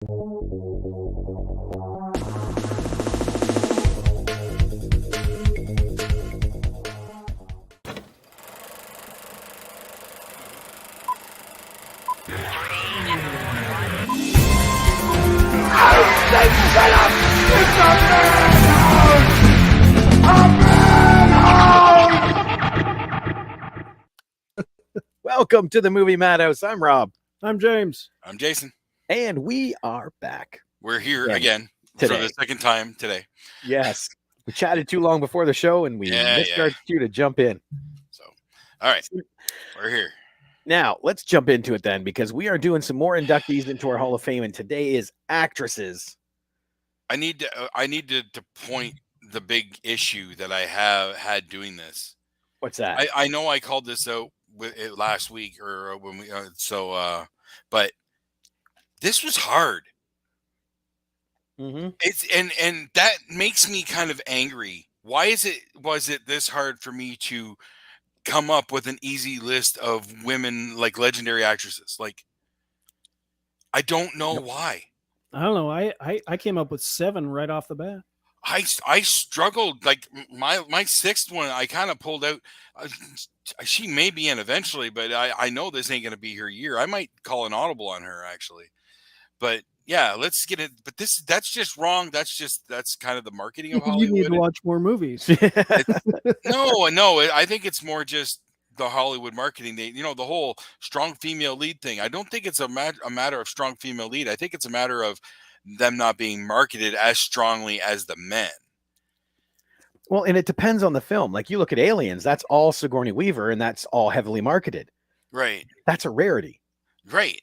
Welcome to the movie Madhouse. I'm Rob. I'm James. I'm Jason. And we are back. We're here again today. For the second time today. Yes. We chatted too long before the show and we missed our cue to jump in. So, all right. We're here. Now, let's jump into it then, because we are doing some more inductees into our Hall of Fame, and today is actresses. I need to point the big issue that I have had doing this. What's that? I know I called this out last week or when we but this was hard. Mm-hmm. It's and that makes me kind of angry. Why was it this hard for me to come up with an easy list of women, like legendary actresses? Like, I don't know why. I don't know. I came up with 7 right off the bat. I struggled. Like my sixth one, I kind of pulled out. She may be in eventually, but I know this ain't going to be her year. I might call an audible on her actually. But yeah, let's get it. But that's just wrong. That's kind of the marketing of Hollywood. You need to watch more movies. No. I think it's more just the Hollywood marketing. The whole strong female lead thing. I don't think it's a matter of strong female lead. I think it's a matter of them not being marketed as strongly as the men. Well, and it depends on the film. Like, you look at Aliens, that's all Sigourney Weaver, and that's all heavily marketed. Right. That's a rarity. Right.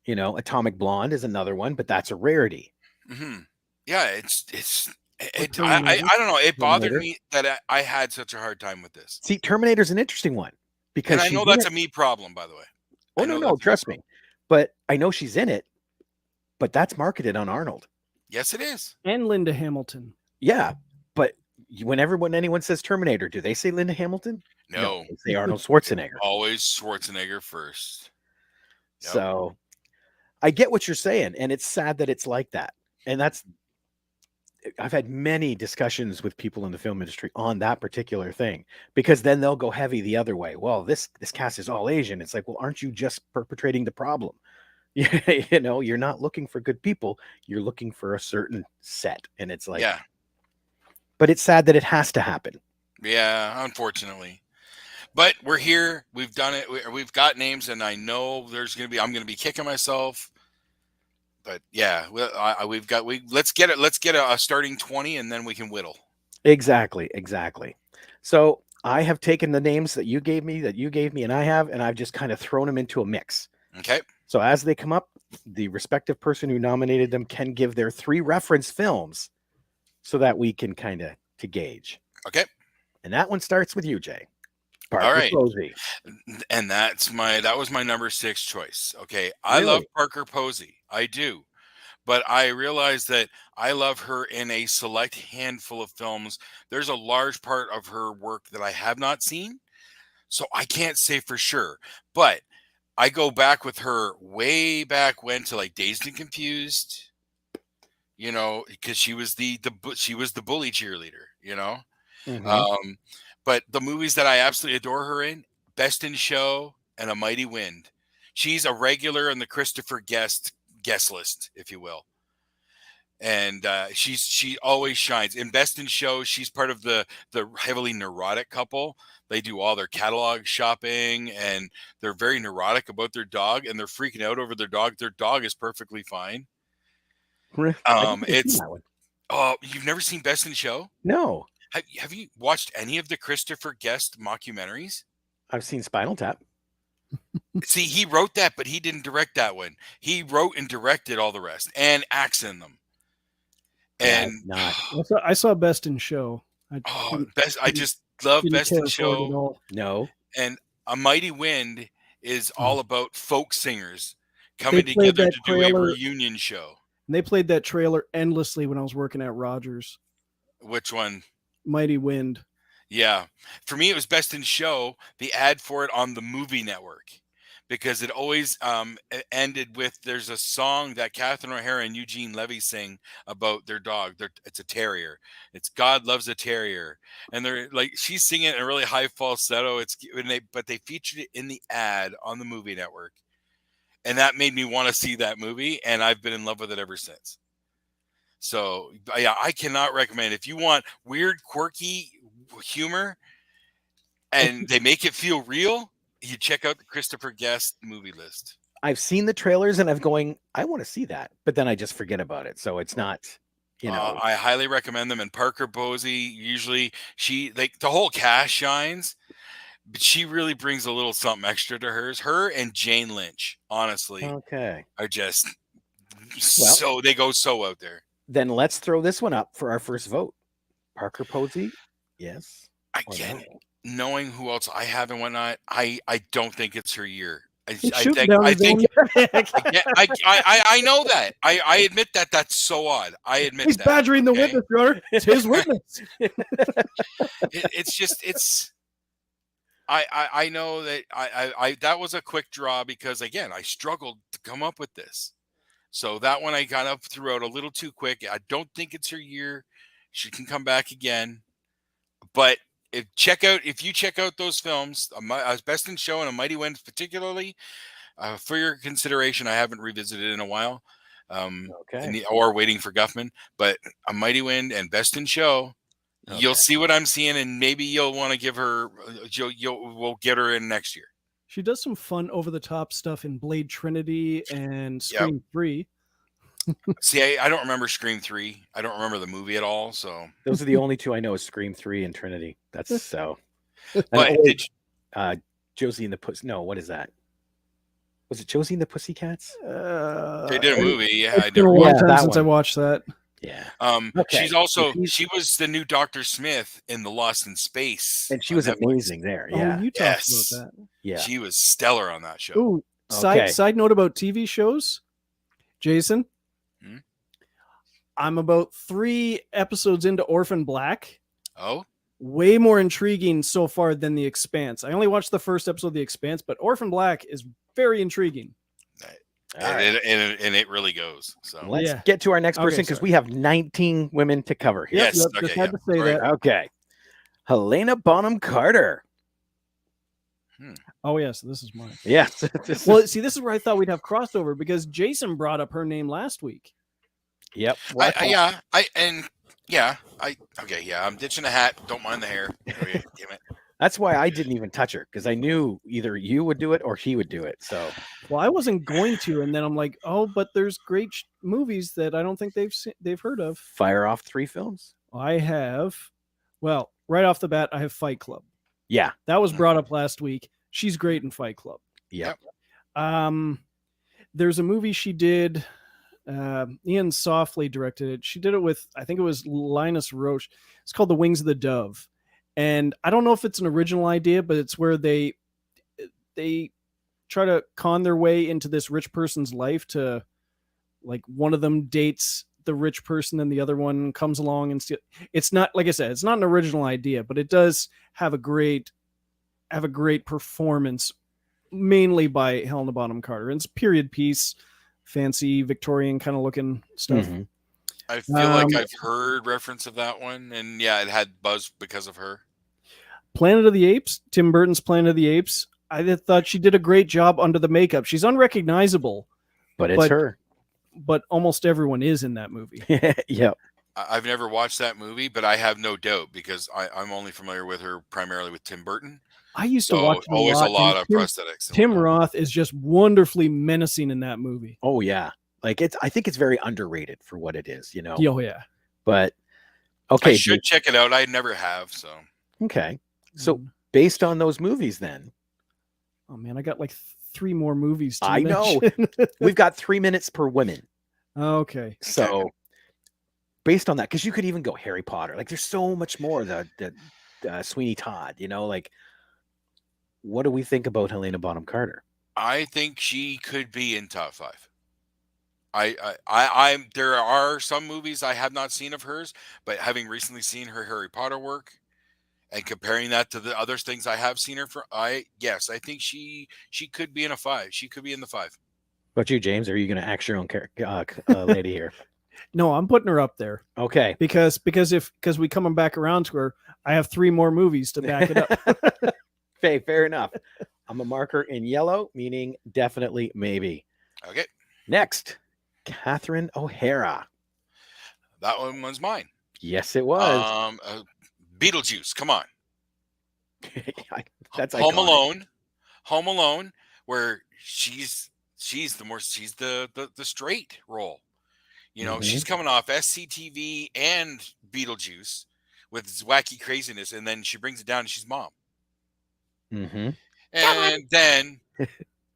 Atomic Blonde is another one, but that's a rarity. Mm-hmm. Yeah, I don't know. It bothered me that I had such a hard time with this. See, Terminator's an interesting one, because I know that's a me problem, by the way. Oh, no, trust me. But I know she's in it, but that's marketed on Arnold. Yes, it is. And Linda Hamilton. Yeah, but when anyone says Terminator, do they say Linda Hamilton? No, they say Arnold Schwarzenegger. Always Schwarzenegger first. Yep. So I get what you're saying, and it's sad that it's like that. And I've had many discussions with people in the film industry on that particular thing, because then they'll go heavy the other way. Well, this cast is all Asian. It's like, well, aren't you just perpetrating the problem? You're not looking for good people. You're looking for a certain set. And it's like, yeah. But it's sad that it has to happen. Yeah, unfortunately. But we're here. We've done it. We've got names, and I know I'm going to be kicking myself. But yeah, let's get it. Let's get a starting 20, and then we can whittle. Exactly. So I have taken the names that you gave me, and I've just kind of thrown them into a mix. Okay. So as they come up, the respective person who nominated them can give their 3 reference films, so that we can kind of to gauge. Okay. And that one starts with you, Jay. Parker All right. Posey. And that was my number 6 choice. Okay. I love Parker Posey. I do. But I realize that I love her in a select handful of films. There's a large part of her work that I have not seen, so I can't say for sure. But I go back with her way back when to like Dazed and Confused, because she was the bully cheerleader, Mm-hmm. But the movies that I absolutely adore her in, Best in Show and A Mighty Wind. She's a regular in the Christopher guest list, if you will. And she always shines. In Best in Show, she's part of the heavily neurotic couple. They do all their catalog shopping, and they're very neurotic about their dog, and they're freaking out over their dog. Their dog is perfectly fine. You've never seen Best in Show? No. Have you watched any of the Christopher Guest mockumentaries? I've seen Spinal Tap. See, he wrote that, but he didn't direct that one. He wrote and directed all the rest and acts in them. And I saw Best in Show. I just love Best in Show. No. And A Mighty Wind is all about folk singers coming together to do a reunion show. And they played that trailer endlessly when I was working at Rogers. Which one? Mighty Wind. Yeah. For me, it was Best in Show, the ad for it on the Movie Network. because it always ended with there's a song that Catherine O'Hara and Eugene Levy sing about their dog. It's a terrier. It's God Loves a Terrier, and they're like she's singing it in a really high falsetto. But they featured it in the ad on the movie network, and that made me want to see that movie, and I've been in love with it ever since. So yeah, I cannot recommend if you want weird, quirky humor, and they make it feel real. You check out the Christopher Guest movie list. I've seen the trailers and I'm going, I want to see that, but then I just forget about it. So it's not, I highly recommend them. And Parker Posey, usually the whole cast shines, but she really brings a little something extra to hers. Her and Jane Lynch, honestly, are just so they go so out there. Then let's throw this one up for our first vote. Parker Posey, yes. Again, knowing who else I have and whatnot, I don't think it's her year. I know that. I admit that that's so odd. I admit he's badgering the witness, Your Honor. It's his witness. I know that I that was a quick draw because again I struggled to come up with this. So that one I kind of threw out a little too quick. I don't think it's her year. She can come back again. But if you check out those films, Best in Show and A Mighty Wind particularly, for your consideration, I haven't revisited in a while. Or Waiting for Guffman, but A Mighty Wind and Best in Show, you'll see what I'm seeing, and maybe you'll want to give her. We'll get her in next year. She does some fun over-the-top stuff in Blade Trinity and Scream 3. See, I don't remember Scream 3. I don't remember the movie at all. So those are the only two I know is Scream 3 and Trinity. That's so. But Josie and the Pussy. No, what is that? Was it Josie and the Pussycats? They did a movie. Yeah, it's been a long time since I watched that. Yeah. She was the new Dr. Smith in the Lost in Space, and she was amazing there. Yeah, you talked about that. Yeah, she was stellar on that show. Ooh, side note about TV shows, Jason. I'm about 3 episodes into Orphan Black. Oh, way more intriguing so far than The Expanse. I only watched the first episode of The Expanse, but Orphan Black is very intriguing. And it really goes. So let's get to our next person because we have 19 women to cover here. Yes, just had to say that. Okay, Helena Bonham Carter. Oh yes, this is mine. Yes. Well, see, this is where I thought we'd have crossover because Jason brought up her name last week. Yep. I'm ditching a hat. Don't mind the hair. Damn it. That's why I didn't even touch her because I knew either you would do it or he would do it. So, well, I wasn't going to, and then I'm like, oh, but there's great movies that I don't think they've heard of. Fire off 3 films. I have, well, right off the bat, I have Fight Club. Yeah, that was brought up last week. She's great in Fight Club. Yep. There's a movie she did. Ian Softly directed it. She did it with, I think it was Linus Roche. It's called The Wings of the Dove. And I don't know if it's an original idea, but it's where they try to con their way into this rich person's life to, like, one of them dates the rich person and the other one comes along and it's not, like I said, it's not an original idea, but it does have a great performance, mainly by Helena Bonham Carter. And it's period piece, fancy Victorian kind of looking stuff. Mm-hmm. I feel like I've heard reference of that one, and yeah, it had buzz because of her. Planet of the Apes, Tim Burton's Planet of the Apes. I thought she did a great job under the makeup. She's unrecognizable, but it's her. But almost everyone is in that movie. Yep. I've never watched that movie, but I have no doubt because I'm only familiar with her primarily with Tim Burton. I used to watch always a lot of prosthetics. Tim Roth is just wonderfully menacing in that movie. Oh yeah. Like I think it's very underrated for what it is, you know. Oh yeah. But okay, I should check it out. I never have, so. Okay. So based on those movies then. Oh man, I got like 3 more movies to know. We've got 3 minutes per women. Okay. So based on that, because you could even go Harry Potter. Like there's so much more. The Sweeney Todd, you know, like what do we think about Helena Bonham Carter? I think she could be in top 5. There are some movies I have not seen of hers, but having recently seen her Harry Potter work And comparing that to the other things I have seen her for, I think she could be in a 5. She could be in the 5. What about you, James? Are you going to axe your own lady here? No, I'm putting her up there. Okay. Because we coming back around to her, I have 3 more movies to back it up. Fair enough. I'm a marker in yellow, meaning definitely maybe. Okay. Next, Catherine O'Hara. That one was mine. Yes, it was. Beetlejuice. Come on. That's Home iconic. Alone, where she's the straight role. You know, she's coming off SCTV and Beetlejuice with its wacky craziness, and then she brings it down and she's mom. Mm-hmm.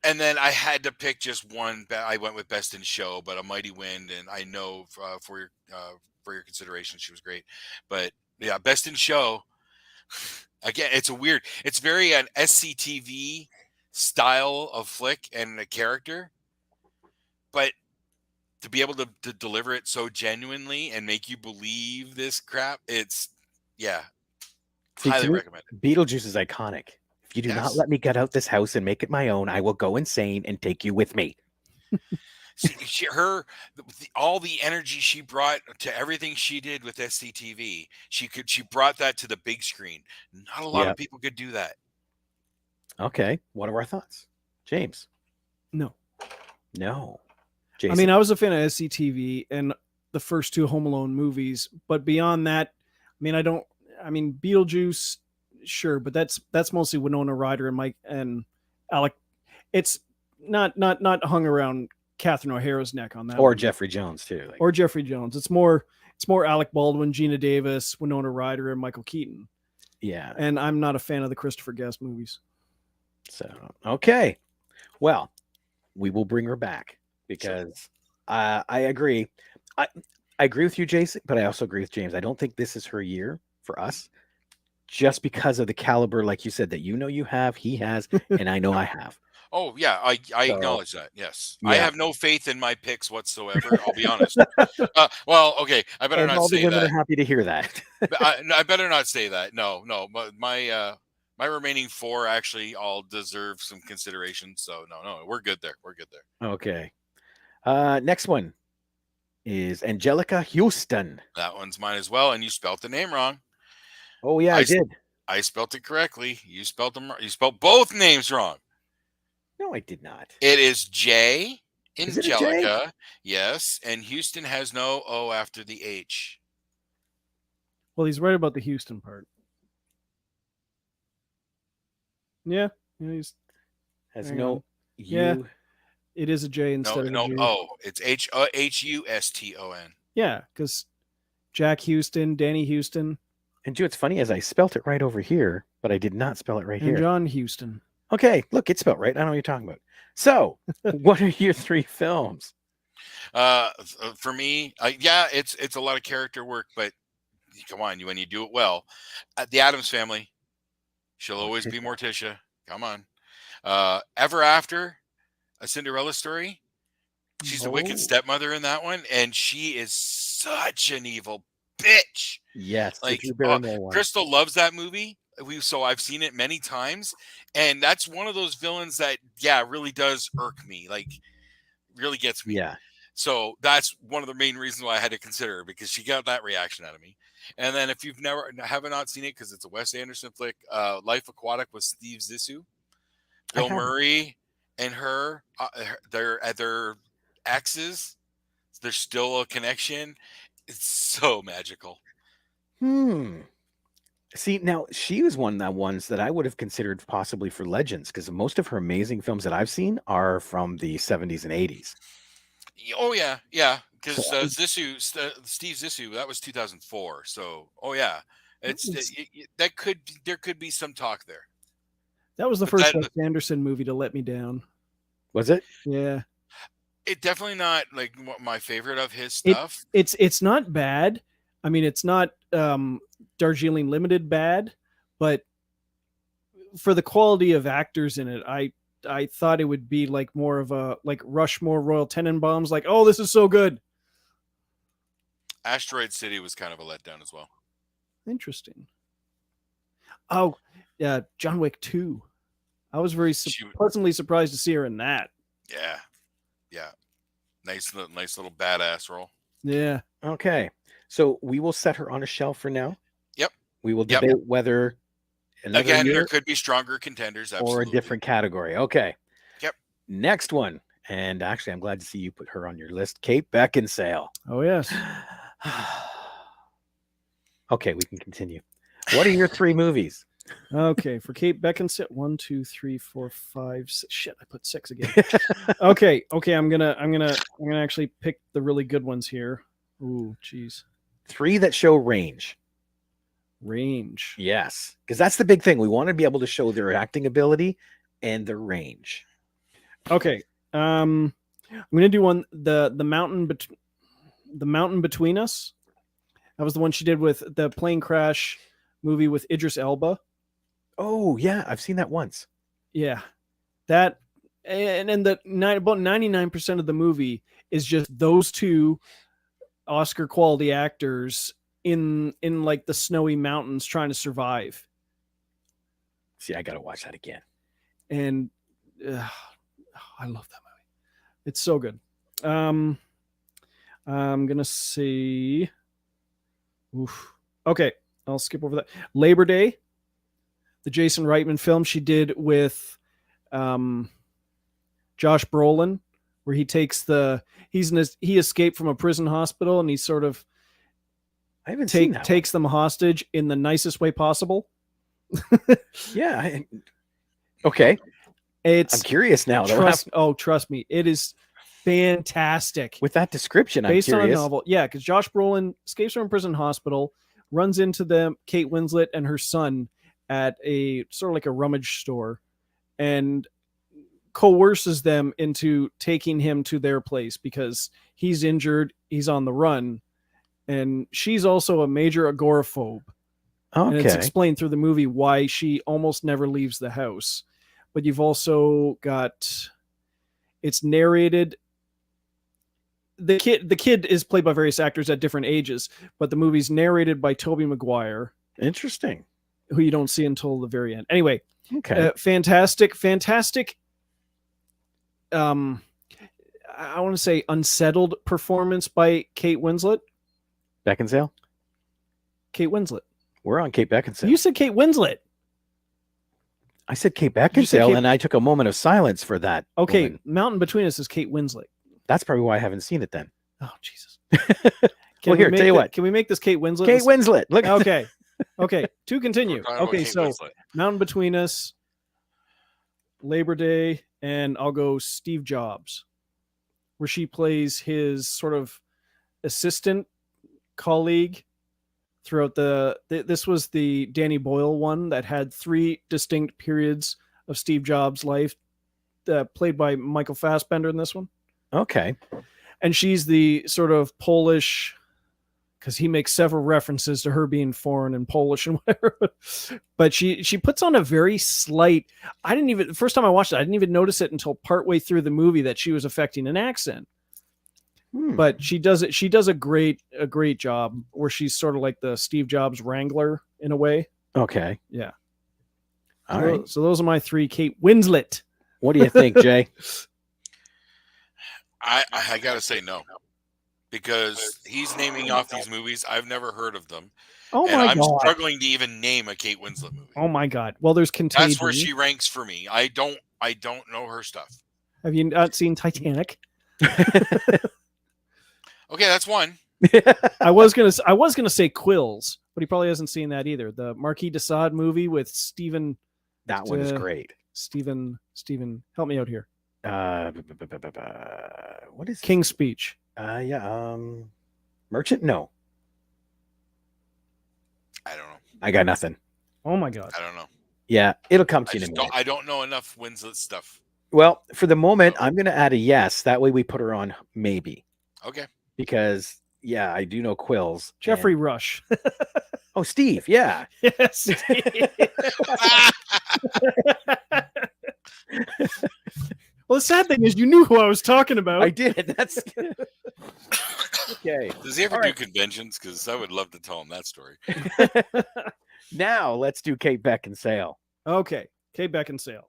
And then I had to pick just one. I went with Best in Show, but A Mighty Wind, and I know for your consideration, she was great. But yeah, Best in Show. Again, it's very an SCTV style of flick and a character, but to be able to deliver it so genuinely and make you believe this crap, highly recommend it. Beetlejuice is iconic. If you do not let me get out this house and make it my own, I will go insane and take you with me. See, all the energy she brought to everything she did with SCTV, she brought that to the big screen. Not a lot of people could do that. Okay, what are our thoughts, James? No. Jason? I mean, I was a fan of SCTV and the first 2 Home Alone movies, but beyond that, Beetlejuice, sure, but that's mostly Winona Ryder and Alec. It's not hung around Catherine O'Hara's neck on that. Or one. Jeffrey Jones too. Or Jeffrey Jones. It's more Alec Baldwin, Gina Davis, Winona Ryder, and Michael Keaton. Yeah. And I'm not a fan of the Christopher Guest movies. So, okay. Well, we will bring her back because I agree. I agree with you, Jason, but I also agree with James. I don't think this is her year for us just because of the caliber, like you said, that you have, he has, and I know I have. Oh, yeah, I acknowledge that, yes. Yeah. I have no faith in my picks whatsoever, I'll be honest. Well, okay, I better and not all say the women that. are happy to hear that. I better not say that. No, but my remaining 4 actually all deserve some consideration, so no, we're good there. Okay. Next one is Angelica Houston. That one's mine as well, and you spelt the name wrong. Oh, yeah, I did. I spelt it correctly. You spelled them. You spelled both names wrong. No, I did not. It is J. Is it a J? Angelica. Yes, and Houston has no O after the H. Well, he's right about the Houston part. Yeah, he's has no U. Yeah, it is a J instead of a G. No, it's Huston. Yeah, because Jack Houston, Danny Houston. And it's funny as I spelt it right over here, but I did not spell it right here. John Houston. Okay, look, it's spelled right. I know what you're talking about. So, what are your 3 films? For me, it's a lot of character work, but come on, when you do it well, The Addams Family. She'll always be Morticia. Come on. Ever After, A Cinderella Story. She's the wicked stepmother in that one, and she is such an evil bitch. Yes, like Crystal loves that movie. So I've seen it many times, and that's one of those villains that really does irk me, like really gets me. Yeah. So that's one of the main reasons why I had to consider her, because she got that reaction out of me. And then if you've haven't seen it, because it's a Wes Anderson flick, Life Aquatic with Steve Zissou, Bill Murray, and her, they're exes. There's still a connection. It's so magical. See, now she was one of the ones that I would have considered possibly for legends, because most of her amazing films that I've seen are from the 70s and 80s. Oh yeah, because Steve Zissou, that was 2004. So there could be some talk there. That was the first Wes Anderson movie to let me down. Was it? Yeah. It's definitely not like my favorite of his stuff. It's not bad. I mean, it's not Darjeeling Limited bad, but for the quality of actors in it, I thought it would be like more of a like Rushmore, Royal Tenenbaums, like, oh, this is so good. Asteroid City was kind of a letdown as well. Interesting. Oh, yeah, John Wick 2. I was very pleasantly surprised to see her in that. Yeah. Yeah. Nice little badass role. Yeah. Okay. So we will set her on a shelf for now. Yep. We will debate whether again there could be stronger contenders, absolutely. Or a different category. Okay. Yep. Next one. And actually, I'm glad to see you put her on your list. Kate Beckinsale. Oh, yes. Okay, we can continue. What are your 3 movies? Okay, for Kate Beckinsale, 1, 2, 3, 4, 5, 6. Shit, I put 6 again. Okay, I'm gonna actually pick the really good ones here. Ooh, jeez. 3 that show range. Range. Yes, because that's the big thing. We want to be able to show their acting ability and their range. Okay, I'm gonna do one. The mountain between us. That was the one she did with the plane crash movie with Idris Elba. Oh yeah, I've seen that once. Yeah, that and about 99% of the movie is just those 2 Oscar quality actors in like the snowy mountains trying to survive. See, I gotta watch that again. And I love that movie. It's so good. I'm gonna say, oof. Okay, I'll skip over that. Labor Day, the Jason Reitman film she did with Josh Brolin, where he takes he escaped from a prison hospital and he sort of takes them hostage in the nicest way possible. Yeah. Okay. I'm curious now. Trust me, it is fantastic. With that description, I'm based curious. on a novel. Yeah, because Josh Brolin escapes from a prison hospital, runs into Kate Winslet and her son at a sort of like a rummage store, and coerces them into taking him to their place because he's injured, he's on the run, and she's also a major agoraphobe. Okay. And it's explained through the movie why she almost never leaves the house. But you've also got, it's narrated. The kid is played by various actors at different ages, but the movie's narrated by Tobey Maguire. Interesting. Who you don't see until the very end. Anyway, okay. Fantastic. I want to say unsettled performance by Kate Winslet. Beckinsale? Kate Winslet. We're on Kate Beckinsale. You said Kate Winslet. I said Kate Beckinsale, and I took a moment of silence for that. Okay, woman. Mountain Between Us is Kate Winslet. That's probably why I haven't seen it then. Oh, Jesus. Well, here, tell you what. Can we make this Kate Winslet? Kate Winslet. Look. Okay. Okay, to continue. Okay, so Winslet. Mountain Between Us, Labor Day, and I'll go Steve Jobs, where she plays his sort of assistant colleague throughout this was the Danny Boyle one that had 3 distinct periods of Steve Jobs' life, played by Michael Fassbender in this one. Okay. And she's the sort of Polish, because he makes several references to her being foreign and Polish and whatever. But she puts on a very slight, the first time I watched it, I didn't even notice it until partway through the movie that she was affecting an accent. But she does a great job where she's sort of like the Steve Jobs wrangler in a way. Okay. Yeah. All right. So those are my 3. Kate Winslet. What do you think, Jay? I gotta say no, because he's naming off these movies. I've never heard of them. Oh my God. I'm struggling to even name a Kate Winslet movie. Oh my God. Well, there's Contagion. That's where she ranks for me. I don't know her stuff. Have you not seen Titanic? Okay, that's one. I was gonna say Quills, but he probably hasn't seen that either. The Marquis de Sade movie with Stephen. That one is great. Stephen, help me out here. What is King's Speech? Merchant? No. I don't know. I got nothing. Oh my God. I don't know. Yeah, it'll come to you in a minute. I don't know enough Winslet stuff. Well, for the moment, I'm going to add a yes. That way we put her on maybe. Okay. Because, yeah, I do know Quills. Jeffrey Rush. Oh, Steve. Yeah. Yes. Well, the sad thing is you knew who I was talking about. I did. That's okay. Does he ever do conventions? Because I would love to tell him that story. Now let's do Kate Beckinsale. Okay, Kate Beckinsale.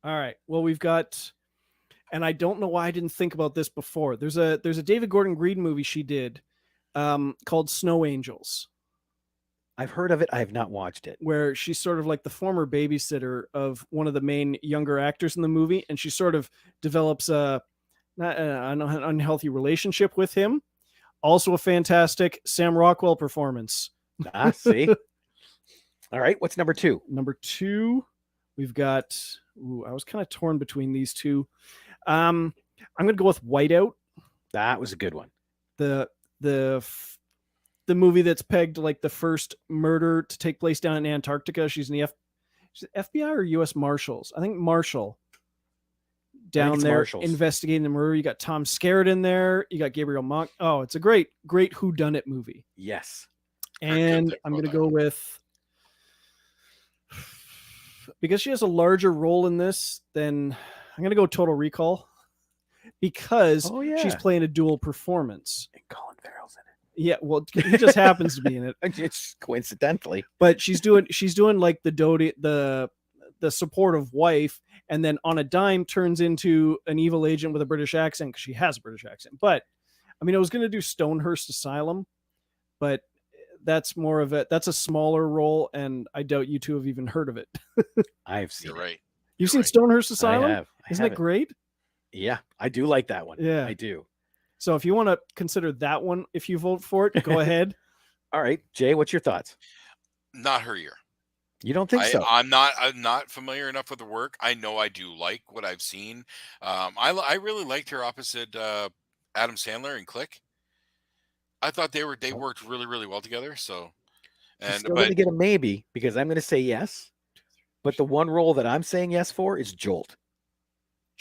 All right. Well, we've got, and I don't know why I didn't think about this before. There's a David Gordon Green movie she did called Snow Angels, I've heard of it. I have not watched it. where she's sort of like the former babysitter of one of the main younger actors in the movie, and she sort of develops an unhealthy relationship with him. Also, a fantastic Sam Rockwell performance. See. All right. What's number 2? Number 2, we've got. Ooh, I was kind of torn between these two. I'm going to go with Whiteout. That was a good one. The movie that's pegged like the first murder to take place down in Antarctica. She's in the FBI or U.S. Marshals. I think Marshal. Down there Marshals. investigating the murder. You got Tom Skerritt in there. You got Gabriel Mock. Oh, it's a great whodunit movie. Yes. And I'm going to go with, because she has a larger role in this, then I'm going to go Total Recall, because she's playing a dual performance. And Colin Farrell's in it. Yeah, well, he just happens to be in it. It's coincidentally. But she's doing like the supportive wife, and then on a dime turns into an evil agent with a British accent, because she has a British accent. But I mean, I was going to do Stonehurst Asylum, but that's a smaller role, and I doubt you two have even heard of it. I've seen. You're right. You've seen Stonehurst Asylum? I have. Isn't it great? Yeah, I do like that one. Yeah, I do. So if you want to consider that one, if you vote for it, go ahead. All right, Jay, what's your thoughts? Not her year. You don't think so? I'm not familiar enough with the work. I know I do like what I've seen. I really liked her opposite Adam Sandler in Click. I thought they worked really, really well together. So, She's still going to get a maybe, because I'm going to say yes. But the one role that I'm saying yes for is Jolt.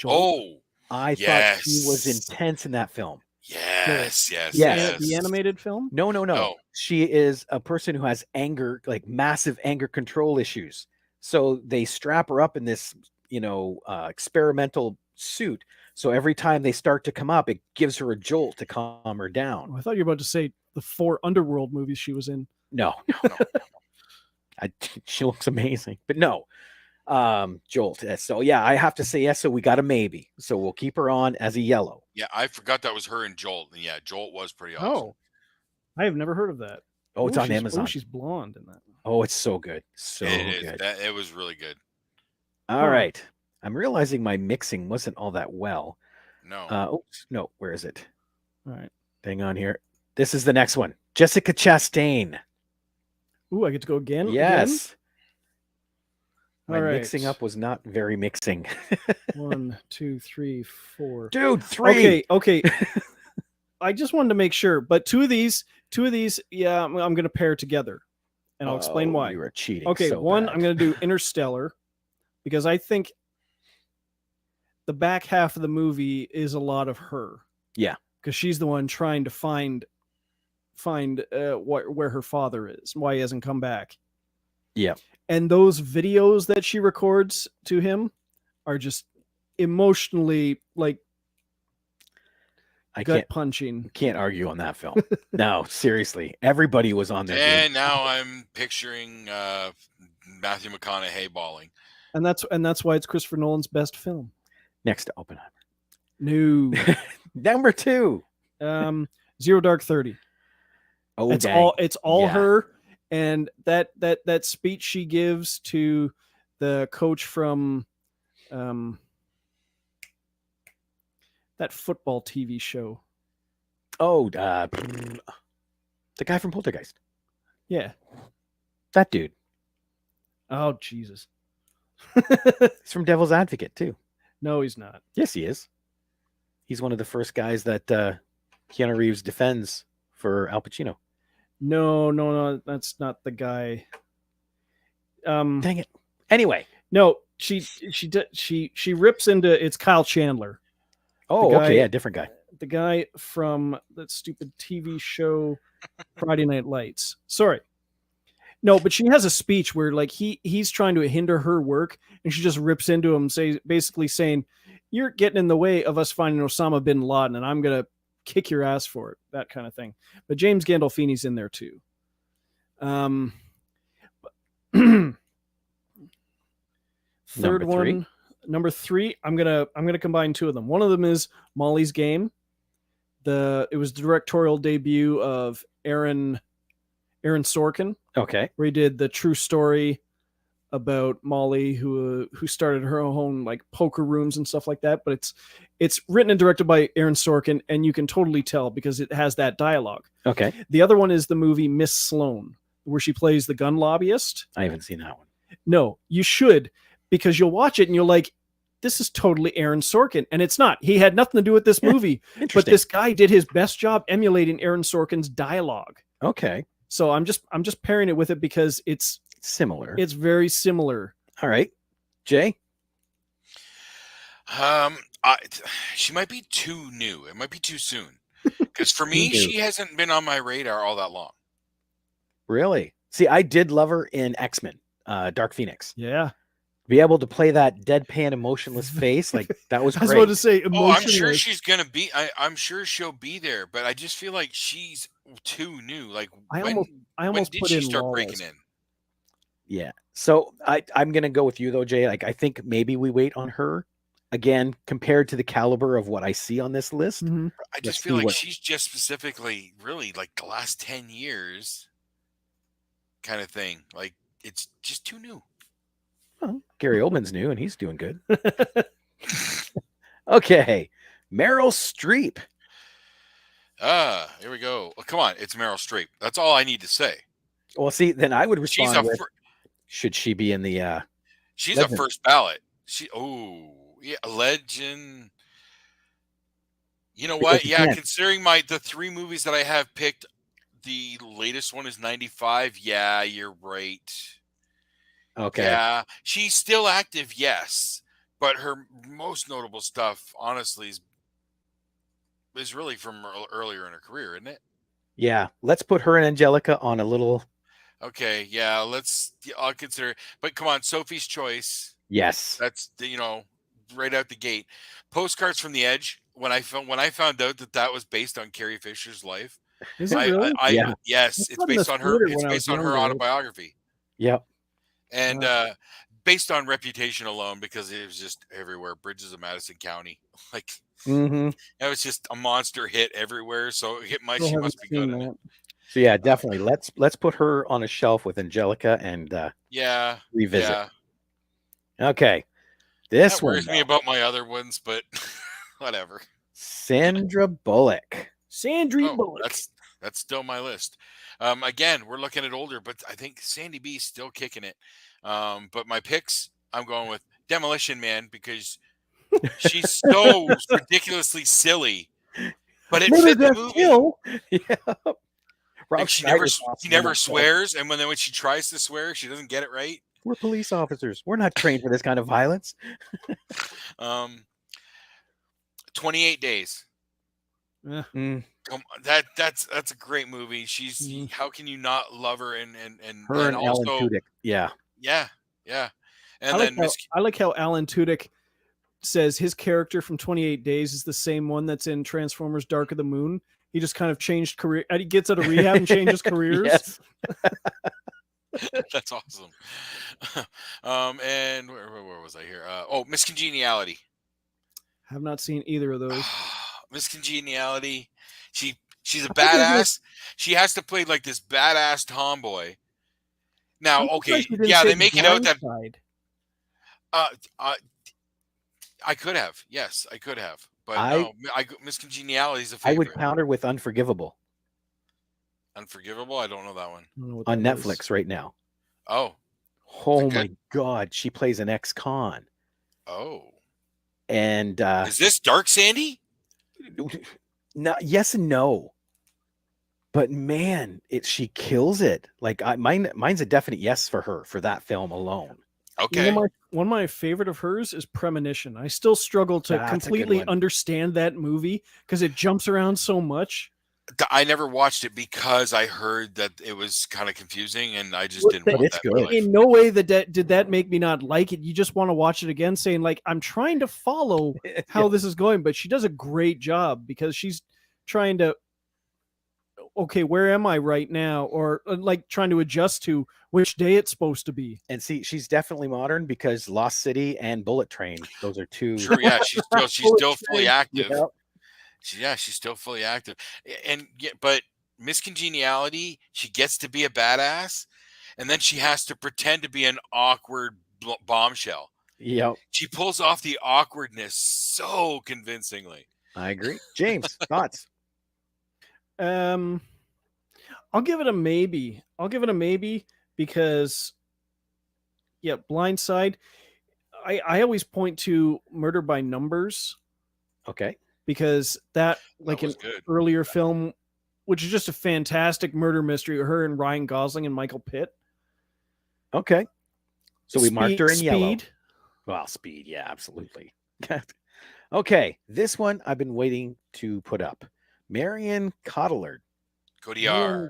Oh, I thought she was intense in that film. Yes. The animated film? No. She is a person who has anger, like massive anger control issues. So they strap her up in this, experimental suit. So every time they start to come up, it gives her a jolt to calm her down. I thought you were about to say the 4 Underworld movies she was in. No. She looks amazing, but no. Jolt. So yeah, I have to say yes. So we got a maybe. So we'll keep her on as a yellow. Yeah, I forgot that was her in Jolt. And yeah, Jolt was pretty awesome. Oh, I have never heard of that. Oh, it's on Amazon. Oh, she's blonde in that. Oh, it's so good. Good. It was really good. All right. I'm realizing my mixing wasn't all that well. No. No. Where is it? All right. Hang on here. This is the next one. Jessica Chastain. Ooh, I get to go again? Yes. My mixing up was not very mixing. 1, 2, 3, 4. Dude, 3. Okay. I just wanted to make sure, but two of these, yeah, I'm going to pair together, and I'll explain why. You were cheating. Okay, so one, bad. I'm going to do Interstellar, because I think the back half of the movie is a lot of her. Yeah, because she's the one trying to find where her father is, why he hasn't come back. Yeah. And those videos that she records to him are just emotionally like gut punching. Can't argue on that film. No, seriously. Everybody was on there. And now I'm picturing Matthew McConaughey bawling. And that's why it's Christopher Nolan's best film. Next to Oppenheimer. No. Number 2. Zero Dark 30. Oh, it's all her. And that speech she gives to the coach from that football TV show. Oh, the guy from Poltergeist. Yeah. That dude. Oh, Jesus. He's from Devil's Advocate, too. No, he's not. Yes, he is. He's one of the first guys that Keanu Reeves defends for Al Pacino. No, that's not the guy. Dang it. Anyway, no, she rips into, it's Kyle Chandler. Oh, okay, yeah, different guy. The guy from that stupid TV show Friday Night Lights. Sorry. No, but she has a speech where like he's trying to hinder her work, and she just rips into him, basically saying, "You're getting in the way of us finding Osama bin Laden, and I'm gonna kick your ass for it," that kind of thing. But James Gandolfini's in there too. Third Number three. one, number 3. I'm gonna combine two of them. One of them is Molly's Game. It was the directorial debut of Aaron Sorkin, Okay. where he did the true story about Molly, who started her own like poker rooms and stuff like that. But it's written and directed by Aaron Sorkin, and you can totally tell because it has that dialogue. Okay. The other one is the movie Miss Sloane, where she plays the gun lobbyist. I haven't seen that one. No, you should, because you'll watch it and you're like, this is totally Aaron Sorkin. And it's not. He had nothing to do with this movie. But this guy did his best job emulating Aaron Sorkin's dialogue. Okay. So I'm just pairing it with it because it's similar. It's very similar. All right. Jay? She might be too new. It might be too soon. Because for me, she hasn't been on my radar all that long. Really? See, I did love her in X-Men, Dark Phoenix. Yeah. Be able to play that deadpan, emotionless face, like that was great. I was about to say, I'm sure she's gonna be. I'm sure she'll be there, but I just feel like she's too new. Like I almost did put she in start Lawless. breaking in? Yeah. So I'm gonna go with you though, Jay. Like I think maybe we wait on her again compared to the caliber of what I see on this list. Mm-hmm. I just feel like she's just specifically really like the last 10 years kind of thing. Like it's just too new. Well, Gary Oldman's new and he's doing good. Okay. Meryl Streep. Here we go. Oh, come on, it's Meryl Streep. That's all I need to say. Well, see, then I would respond with, should she be in the she's a first ballot. A legend. You know what? Yeah, considering the 3 movies that I have picked, the latest one is 95. Yeah, you're right. Okay. Yeah, she's still active, yes, but her most notable stuff, honestly, is really from earlier in her career, isn't it? Yeah, let's put her and Angelica on a little. Okay, yeah, I'll consider it. But come on, Sophie's Choice. Yes, that's right out the gate. Postcards from the Edge. When I found out that was based on Carrie Fisher's life, is it really? Yeah. Yes, it's based on her. It's based on her autobiography. Yep. And based on reputation alone, because it was just everywhere. Bridges of Madison County, like it was just a monster hit everywhere. So she must be good in it. So yeah, definitely. Let's put her on a shelf with Angelica and revisit. Yeah. Okay, this that worries me about my other ones, but whatever. Sandra Bullock. Bullock. That's still my list. Again, we're looking at older, but I think Sandy B's still kicking it. But my picks, I'm going with Demolition Man because she's so ridiculously silly, but it fit the movie. Yeah. Like she never swears, and when she tries to swear, she doesn't get it right. We're police officers. We're not trained for this kind of violence. 28 Days. Yeah. That's a great movie. She's how can you not love her and her and also, Alan Tudyk. Yeah. And I like how Alan Tudyk says his character from 28 Days is the same one that's in Transformers: Dark of the Moon. He just kind of changed career. He gets out of rehab and changes careers. Yes. That's awesome. And where was I here? Miss Congeniality. Have not seen either of those. Miss Congeniality. She's a badass. She has to play like this badass tomboy. Now, okay, yeah, they make it out that I could have. Yes, I could have. But Miss Congeniality is a favorite. I would counter with Unforgivable. Unforgivable? I don't know that one. On Netflix right now. Oh my God. She plays an ex-con. Oh. And is this Dark Sandy? No, yes and no. But man, she kills it. Like mine's a definite yes for her for that film alone. Okay. One of my favorite of hers is Premonition. I still struggle to completely understand that movie because it jumps around so much. I never watched it because I heard that it was kind of confusing, and I just didn't want that. Good. In no way did that make me not like it. You just want to watch it again, saying like, I'm trying to follow how this is going, but she does a great job because she's trying to okay, where am I right now? Or like trying to adjust to which day it's supposed to be. And see, she's definitely modern because Lost City and Bullet Train, those are two. True, yeah, she's still fully active. Yep. She's still fully active. And yeah, but Miss Congeniality, she gets to be a badass, and then she has to pretend to be an awkward bombshell. Yep. She pulls off the awkwardness so convincingly. I agree. James, thoughts? I'll give it a maybe. Because, yeah, Blindside. I always point to Murder by Numbers. Okay. Because that like an earlier film, which is just a fantastic murder mystery, her and Ryan Gosling and Michael Pitt. Okay. So we marked her in yellow. Speed. Well, Speed, yeah, absolutely. Okay, this one I've been waiting to put up. Marion Cotillard. Cotillard.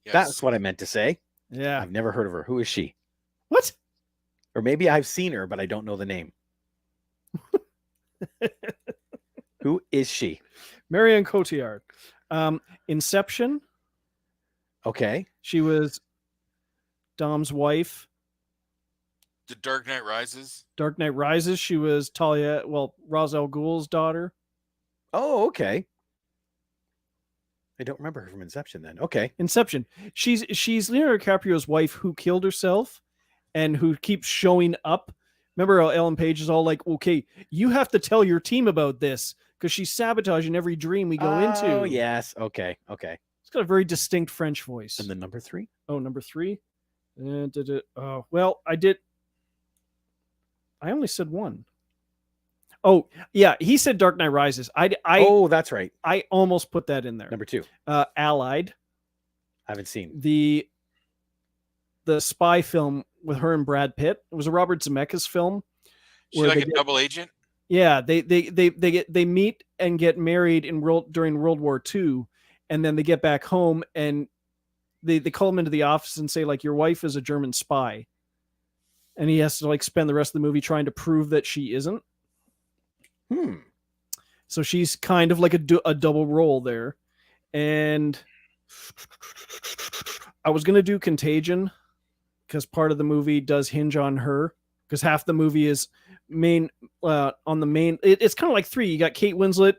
Yes. That's what I meant to say. Yeah. I've never heard of her. Who is she? What? Or maybe I've seen her, but I don't know the name. Who is she? Marion Cotillard. Inception. Okay. She was Dom's wife. The Dark Knight Rises. Dark Knight Rises. She was Ra's al Ghul's daughter. Oh, okay. I don't remember her from Inception then. Okay. Inception. She's Leonardo DiCaprio's wife who killed herself and who keeps showing up. Remember how Ellen Page is all like, okay, you have to tell your team about this because she's sabotaging every dream we go into. Oh, yes. Okay. It's got a very distinct French voice. And then number 3? Oh, number 3? I only said one. Oh, yeah. He said Dark Knight Rises. Oh, that's right. I almost put that in there. Number 2. Allied. I haven't seen. The spy film with her and Brad Pitt. It was a Robert Zemeckis film. She's like a double agent? Yeah. They meet and get married during World War II. And then they get back home and they call him into the office and say, like, your wife is a German spy. And he has to like spend the rest of the movie trying to prove that she isn't. So she's kind of like a double role there. And I was going to do Contagion because part of the movie does hinge on her because half the movie is on the main. It's kind of like 3. You got Kate Winslet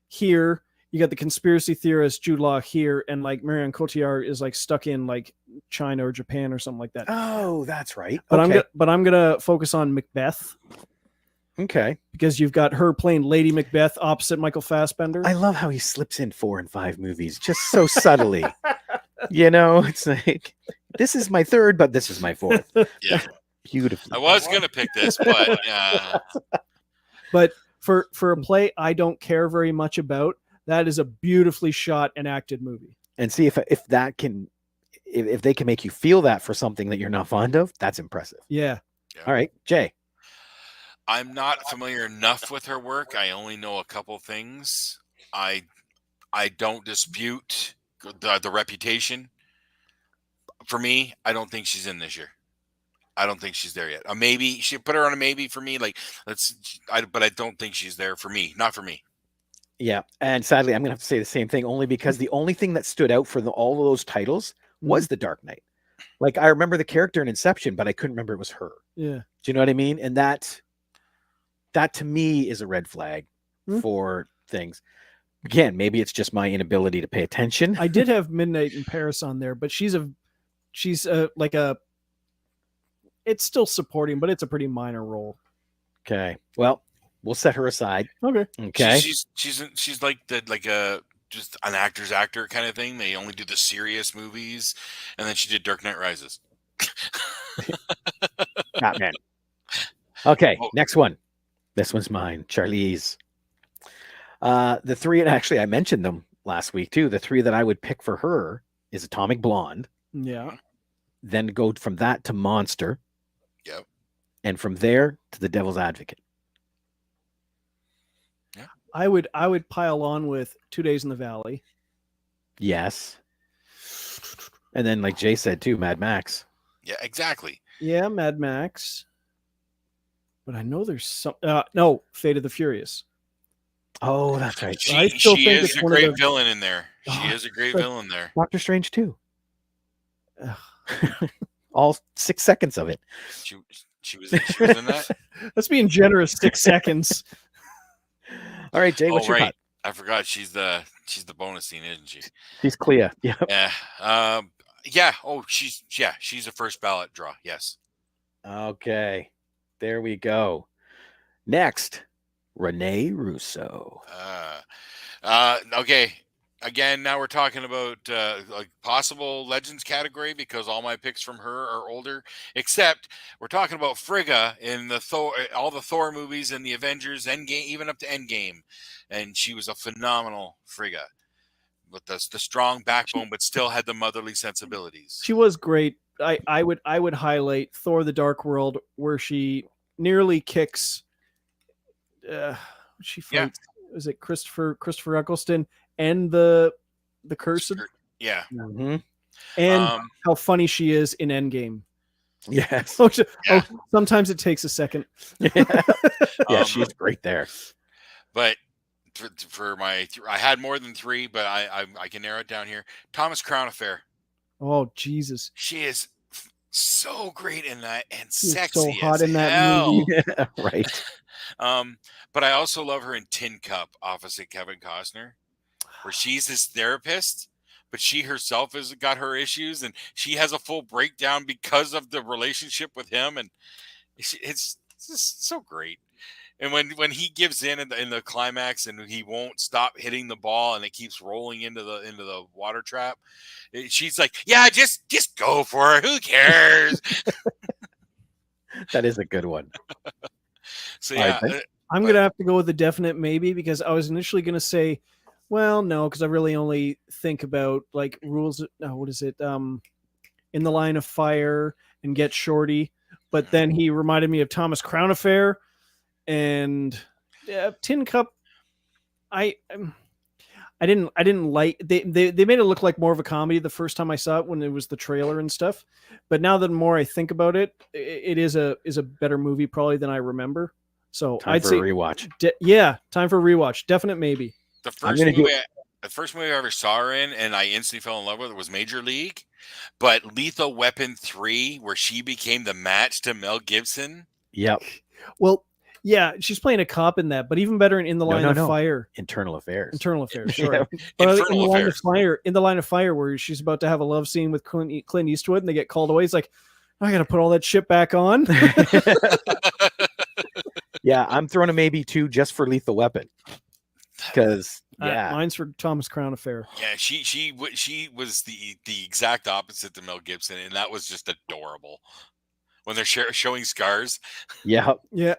here. You got the conspiracy theorist Jude Law here, and like Marion Cotillard is like stuck in like China or Japan or something like that. Oh, that's right. But I'm gonna focus on Macbeth. Okay. Because you've got her playing Lady Macbeth opposite Michael Fassbender. I love how he slips in 4 and 5 movies just so subtly. It's like, this is my 3rd, but this is my 4th. Yeah. Beautiful. I was going to pick this, but But for a play I don't care very much about, that is a beautifully shot and acted movie. And see if they can make you feel that for something that you're not fond of, that's impressive. Yeah. All right, Jay. I'm not familiar enough with her work. I only know a couple things. I don't dispute the reputation. For me, I don't think she's in this year. I don't think she's there yet. Maybe she put her on a maybe for me. Like but I don't think she's there for me. Not for me. Yeah, and sadly, I'm gonna have to say the same thing. Only because the only thing that stood out for all of those titles was the Dark Knight. Like I remember the character in Inception, but I couldn't remember it was her. Yeah. Do you know what I mean? And that to me is a red flag for things. Again, maybe it's just my inability to pay attention. I did have Midnight in Paris on there, but she's it's still supporting, but it's a pretty minor role. Okay. Well, we'll set her aside. Okay. She's like just an actor's actor kind of thing. They only do the serious movies, and then she did Dark Knight Rises. Batman. Okay, next one. This one's mine, Charlize. The 3, and actually I mentioned them last week too. The 3 that I would pick for her is Atomic Blonde. Yeah. Then go from that to Monster. Yep. And from there to The Devil's Advocate. Yeah. I would pile on with 2 Days in the Valley. Yes. And then, like Jay said too, Mad Max. Yeah, exactly. Yeah, Mad Max. But I know there's some. Fate of the Furious. Oh, that's right. I still She think is it's a one of great the villain in there. She Oh, is a great like- villain there. Doctor Strange too. Ugh. All 6 seconds of it. She was in that. That's being generous. 6 seconds. All right, Jay, what's Oh your right, thought? I forgot she's the bonus scene, isn't she? She's Clea. Yeah. Yeah. Yeah. Oh, she's a first ballot draw. Yes. Okay. There we go. Next, Renee Russo. Okay. Again, now we're talking about like possible Legends category because all my picks from her are older. Except we're talking about Frigga in the all the Thor movies and the Avengers Endgame, even up to Endgame, and she was a phenomenal Frigga with the strong backbone, but still had the motherly sensibilities. She was great. I would highlight Thor: The Dark World, where she nearly kicks. She fights. Is it Christopher Eccleston and the Cursed? Yeah. Mm-hmm. And how funny she is in Endgame. Yes. Oh, sometimes it takes a second. Yeah, she's great there. But for my, I had more than 3, but I can narrow it down here. Thomas Crown Affair. Oh Jesus, she is so great in that and she's sexy so hot as in that hell. movie. Yeah, right. But I also love her in Tin Cup opposite Kevin Costner, where she's this therapist, but she herself has got her issues, and she has a full breakdown because of the relationship with him, and it's just so great. And when he gives in the climax and he won't stop hitting the ball and it keeps rolling into the water trap, she's like, "Yeah, just go for it. Who cares?" That is a good one. So yeah, I'm going to have to go with a definite maybe, because I was initially going to say, well, no, because I really only think about like rules. No, what is it? In the Line of Fire and Get Shorty. But then he reminded me of Thomas Crown Affair and Tin Cup. I didn't like they made it look like more of a comedy the first time I saw it when it was the trailer and stuff. But now that more I think about it, it is a better movie probably than I remember. So I'd say rewatch. Time for a rewatch. Definite maybe. The first movie I ever saw her in, and I instantly fell in love with it, was Major League. But Lethal Weapon 3, where she became the match to Mel Gibson. Yep. Well, yeah, she's playing a cop in that, but even better in The Line of Fire. Internal Affairs. Sorry. But in The Line of Fire, where she's about to have a love scene with Clint Eastwood, and they get called away. He's like, I got to put all that shit back on. Yeah, I'm throwing a maybe 2 just for Lethal Weapon. Because mine's for Thomas Crown Affair. Yeah, she was the exact opposite to Mel Gibson, and that was just adorable when they're showing scars. Yeah. Yeah.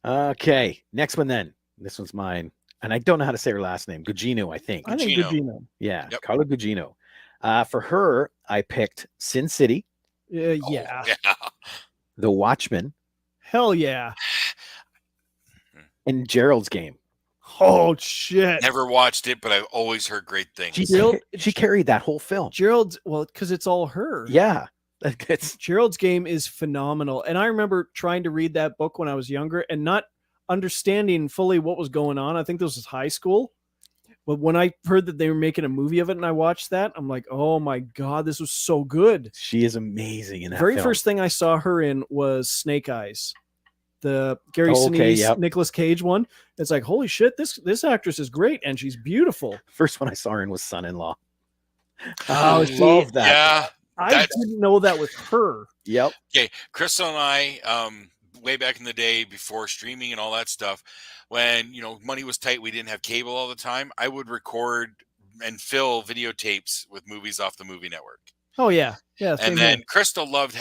Okay, next one then. This one's mine, and I don't know how to say her last name. Gugino, I think. I think Gugino. Yeah, yep. Carla Gugino. For her, I picked Sin City. Yeah. The Watchmen. Hell yeah. And Gerald's Game. Oh shit! Never watched it, but I've always heard great things. She carried that whole film. Gerald's, well, because it's all her. Yeah, Gerald's Game is phenomenal, and I remember trying to read that book when I was younger and not understanding fully what was going on. I think this was high school, but when I heard that they were making a movie of it and I watched that, I'm like, oh my god, this was so good. She is amazing in that. Very first thing I saw her in was Snake Eyes. The Gary Sinise, Nicolas Cage one. It's like, holy shit, this actress is great and she's beautiful. First one I saw her in was Son-in-Law. I love that. Yeah, I didn't know that was her. Yep. Okay, Crystal and I, way back in the day before streaming and all that stuff, when money was tight, we didn't have cable all the time. I would record and fill videotapes with movies off the movie network. Oh yeah. Yeah. And then Crystal would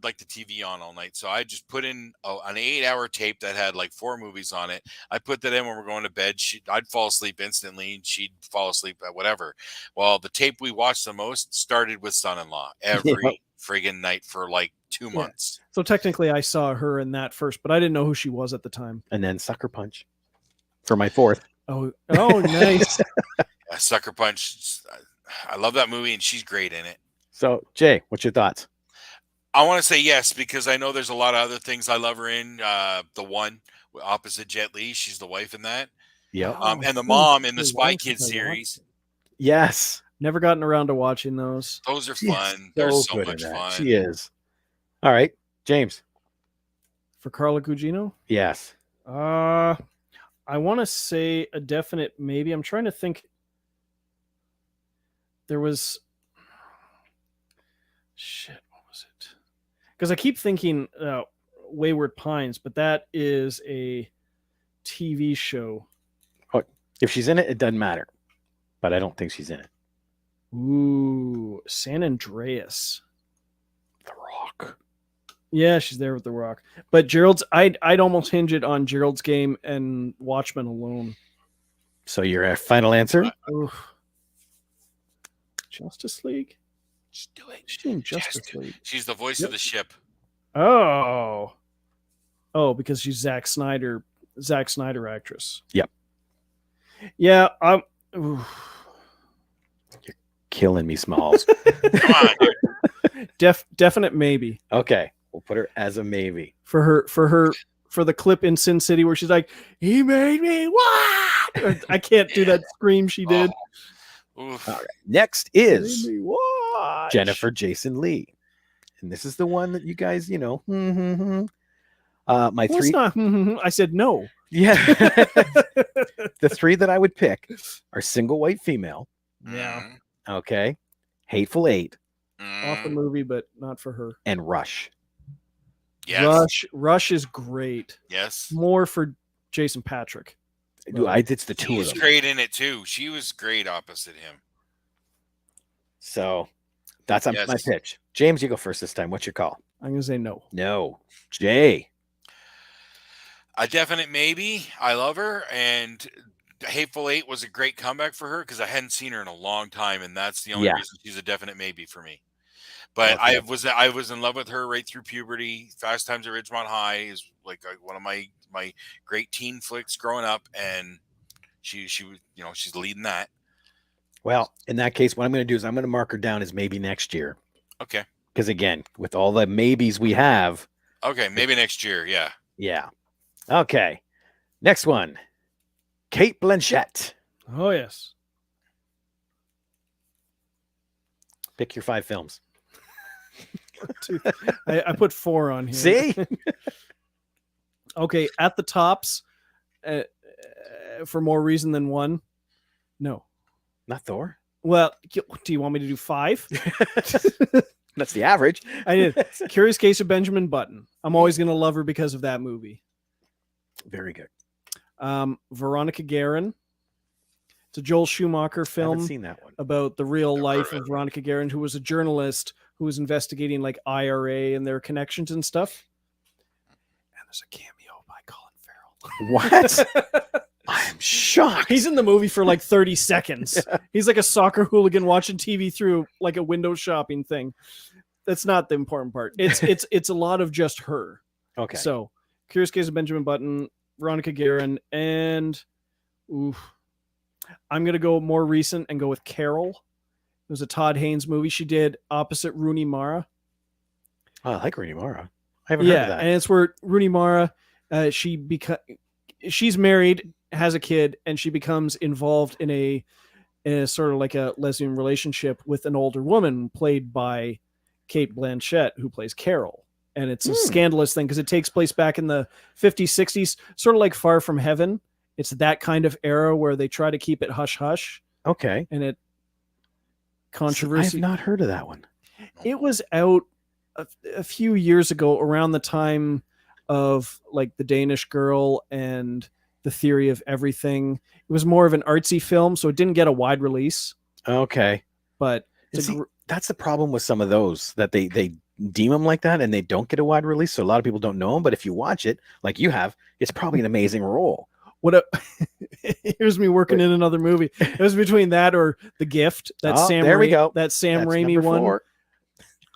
like the TV on all night. So I just put in an 8-hour tape that had like 4 movies on it. I put that in when we're going to bed. I'd fall asleep instantly and she'd fall asleep at whatever. Well, the tape we watched the most started with Son-in-Law every friggin' night for like 2 months. So technically I saw her in that first, but I didn't know who she was at the time. And then Sucker Punch for my 4th. Oh, nice. Sucker Punch. I love that movie and she's great in it. So, Jay, what's your thoughts? I want to say yes, because I know there's a lot of other things I love her in. The One opposite Jet Li, she's the wife in that. Yep. And the it's mom been in the so Spy long Kids since I watched series. it. Yes. Never gotten around to watching those. Those are She's fun. They're so good much in that. fun. She is. All right, James. For Carla Gugino? Yes. I want to say a definite maybe. I'm trying to think. There was what was it? Because I keep thinking Wayward Pines, but that is a TV show. Oh, if she's in it, it doesn't matter. But I don't think she's in it. Ooh, San Andreas. The Rock. Yeah, she's there with The Rock. But Gerald's, I'd almost hinge it on Gerald's Game and Watchmen alone. So your final answer? Justice League? Just do it. She's in Justice League. She's the voice of the ship. Oh, because she's Zack Snyder actress. Yep. Yeah, You're killing me, Smalls. Come on, dude. Definite maybe. Okay, we'll put her as a maybe. For the clip in Sin City where she's like, "He made me what?" I can't do that scream she did. All right. Next is Made me watch. Jennifer Jason Leigh. And this is the one that you guys, my Well, three. it's not, I said no. Yeah. The three that I would pick are Single White Female. Yeah. Okay. Hateful Eight. Off the movie, but not for her. And Rush. Yes. Rush is great. Yes. More for Jason Patrick. It's the two of She's them. great in it too. She was great opposite him. So that's my pitch. James, you go first this time. What's your call? I'm going to say no. No. Jay. A definite maybe. I love her, and Hateful Eight was a great comeback for her because I hadn't seen her in a long time, and that's the only reason she's a definite maybe for me. But okay. I was in love with her right through puberty. Fast Times at Ridgemont High is like one of my great teen flicks growing up, and she was she's leading that. Well, in that case, what I'm going to do is I'm going to mark her down as maybe next year. Okay. Because again, with all the maybes we have. Okay, maybe next year. Yeah. Yeah. Okay. Next one. Cate Blanchett. Oh, yes. Pick your 5 films. I put 4 on here. See? Okay, at the tops, for more reason than one. No. Not Thor? Well, do you want me to do 5? That's the average. I did. Curious Case of Benjamin Button. I'm always going to love her because of that movie. Very good. Veronica Guerin. It's a Joel Schumacher film. I haven't seen that one. About the real life of Veronica Guerin, who was a journalist who was investigating like IRA and their connections and stuff. And there's a cameo by Colin Farrell. What? I'm shocked. He's in the movie for like 30 seconds. Yeah. He's like a soccer hooligan watching TV through like a window shopping thing. That's not the important part. It's a lot of just her. Okay. So, Curious Case of Benjamin Button, Veronica Guerin, and I'm going to go more recent and go with Carol. It was a Todd Haynes movie she did opposite Rooney Mara. Oh, I like Rooney Mara. I haven't heard of that. And it's where Rooney Mara, she's married, has a kid, and she becomes involved in a sort of like a lesbian relationship with an older woman played by Cate Blanchett, who plays Carol. And it's a scandalous thing because it takes place back in the 50s, 60s, sort of like Far From Heaven. It's that kind of era where they try to keep it hush-hush. Okay. And it controversy. I've not heard of that one. It was out a few years ago around the time of like The Danish Girl and The Theory of Everything. It was more of an artsy film, so it didn't get a wide release. Okay. But that's the problem with some of those, that they deem them like that and they don't get a wide release. So a lot of people don't know them, but if you watch it like you have, it's probably an amazing role. Here's me working in another movie. It was between that or The Gift. That Sam Raimi one. 4.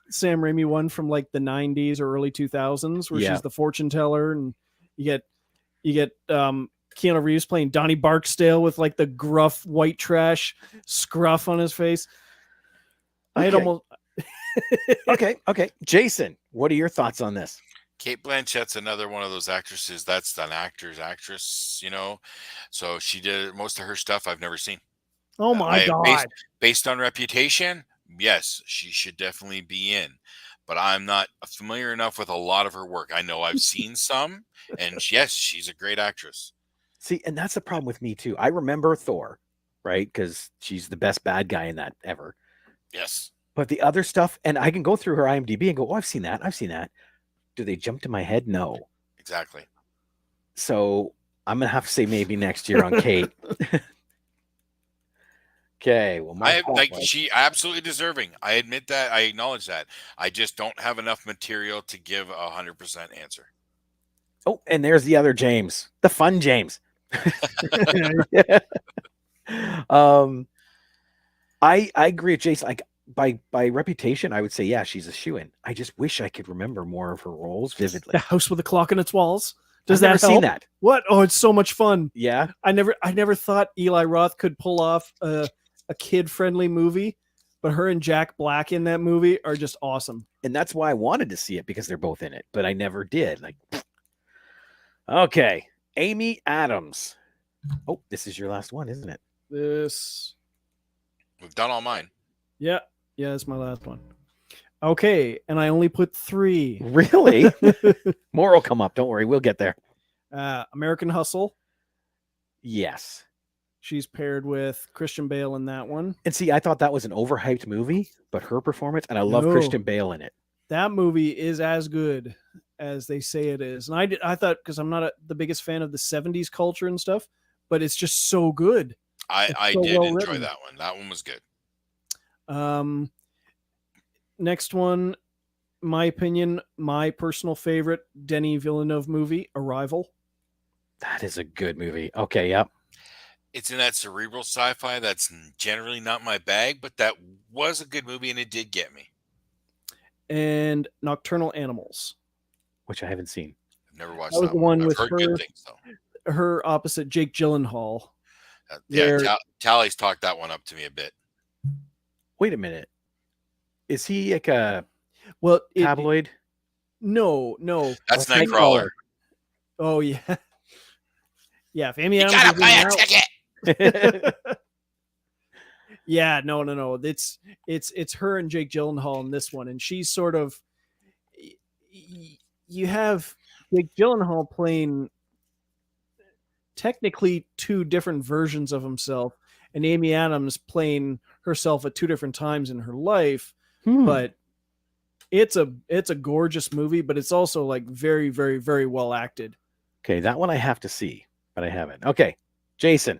Sam Raimi one from like the 90s or early 2000s, where she's the fortune teller, and you get Keanu Reeves playing Donnie Barksdale with like the gruff white trash scruff on his face. Okay. Okay. Jason, what are your thoughts on this? Kate Blanchett's another one of those actresses that's an actor's actress, So she did most of her stuff I've never seen. Oh my I God. based on Reputation, yes, she should definitely be in. But I'm not familiar enough with a lot of her work. I know I've seen some, and yes, she's a great actress. See, and that's the problem with me too. I remember Thor, right? Because she's the best bad guy in that ever. Yes. But the other stuff, and I can go through her IMDb and go, oh, I've seen that. I've seen that. Do they jump to my head? No. Exactly. So I'm going to have to say maybe next year on Kate. Okay. Well, she absolutely deserving. I admit that. I acknowledge that. I just don't have enough material to give 100% answer. Oh, and there's the other James, the fun James. I agree with Jason. Like by Reputation, I would say, yeah, she's a shoo-in. I just wish I could remember more of her roles vividly. The House with a Clock in its Walls. I've never seen that. What? Oh, it's so much fun. Yeah. I never thought Eli Roth could pull off a kid-friendly movie, but her and Jack Black in that movie are just awesome. And that's why I wanted to see it, because they're both in it, but I never did. Like, okay. Amy Adams. Oh, this is your last one, isn't it? We've done all mine. Yeah, that's my last one. Okay, and I only put 3. Really? More will come up. Don't worry. We'll get there. American Hustle. Yes. She's paired with Christian Bale in that one. And see, I thought that was an overhyped movie, but her performance, and I love Christian Bale in it. That movie is as good as they say it is. And I thought, because I'm not the biggest fan of the 70s culture and stuff, but it's just so good. I did enjoy that one. That one was good. Next one, my opinion, my personal favorite, Denis Villeneuve movie, Arrival. That is a good movie. Okay, yep. It's in that cerebral sci-fi that's generally not my bag, but that was a good movie and it did get me. And Nocturnal Animals, which I haven't seen. I've never watched that. Was that the one with her, good things, her opposite Jake Gyllenhaal. Tally's talked that one up to me a bit. Wait a minute. Is he like a tabloid? No. That's Nightcrawler. Oh yeah. Yeah, if Amy Adams gotta buy a ticket. Yeah, no. It's her and Jake Gyllenhaal in this one, and she's sort of. You have Jake Gyllenhaal playing technically 2 different versions of himself, and Amy Adams playing herself at 2 different times in her life. But it's a gorgeous movie, but it's also like very, very, very well acted. Okay, that one I have to see, but I haven't. Okay, Jason.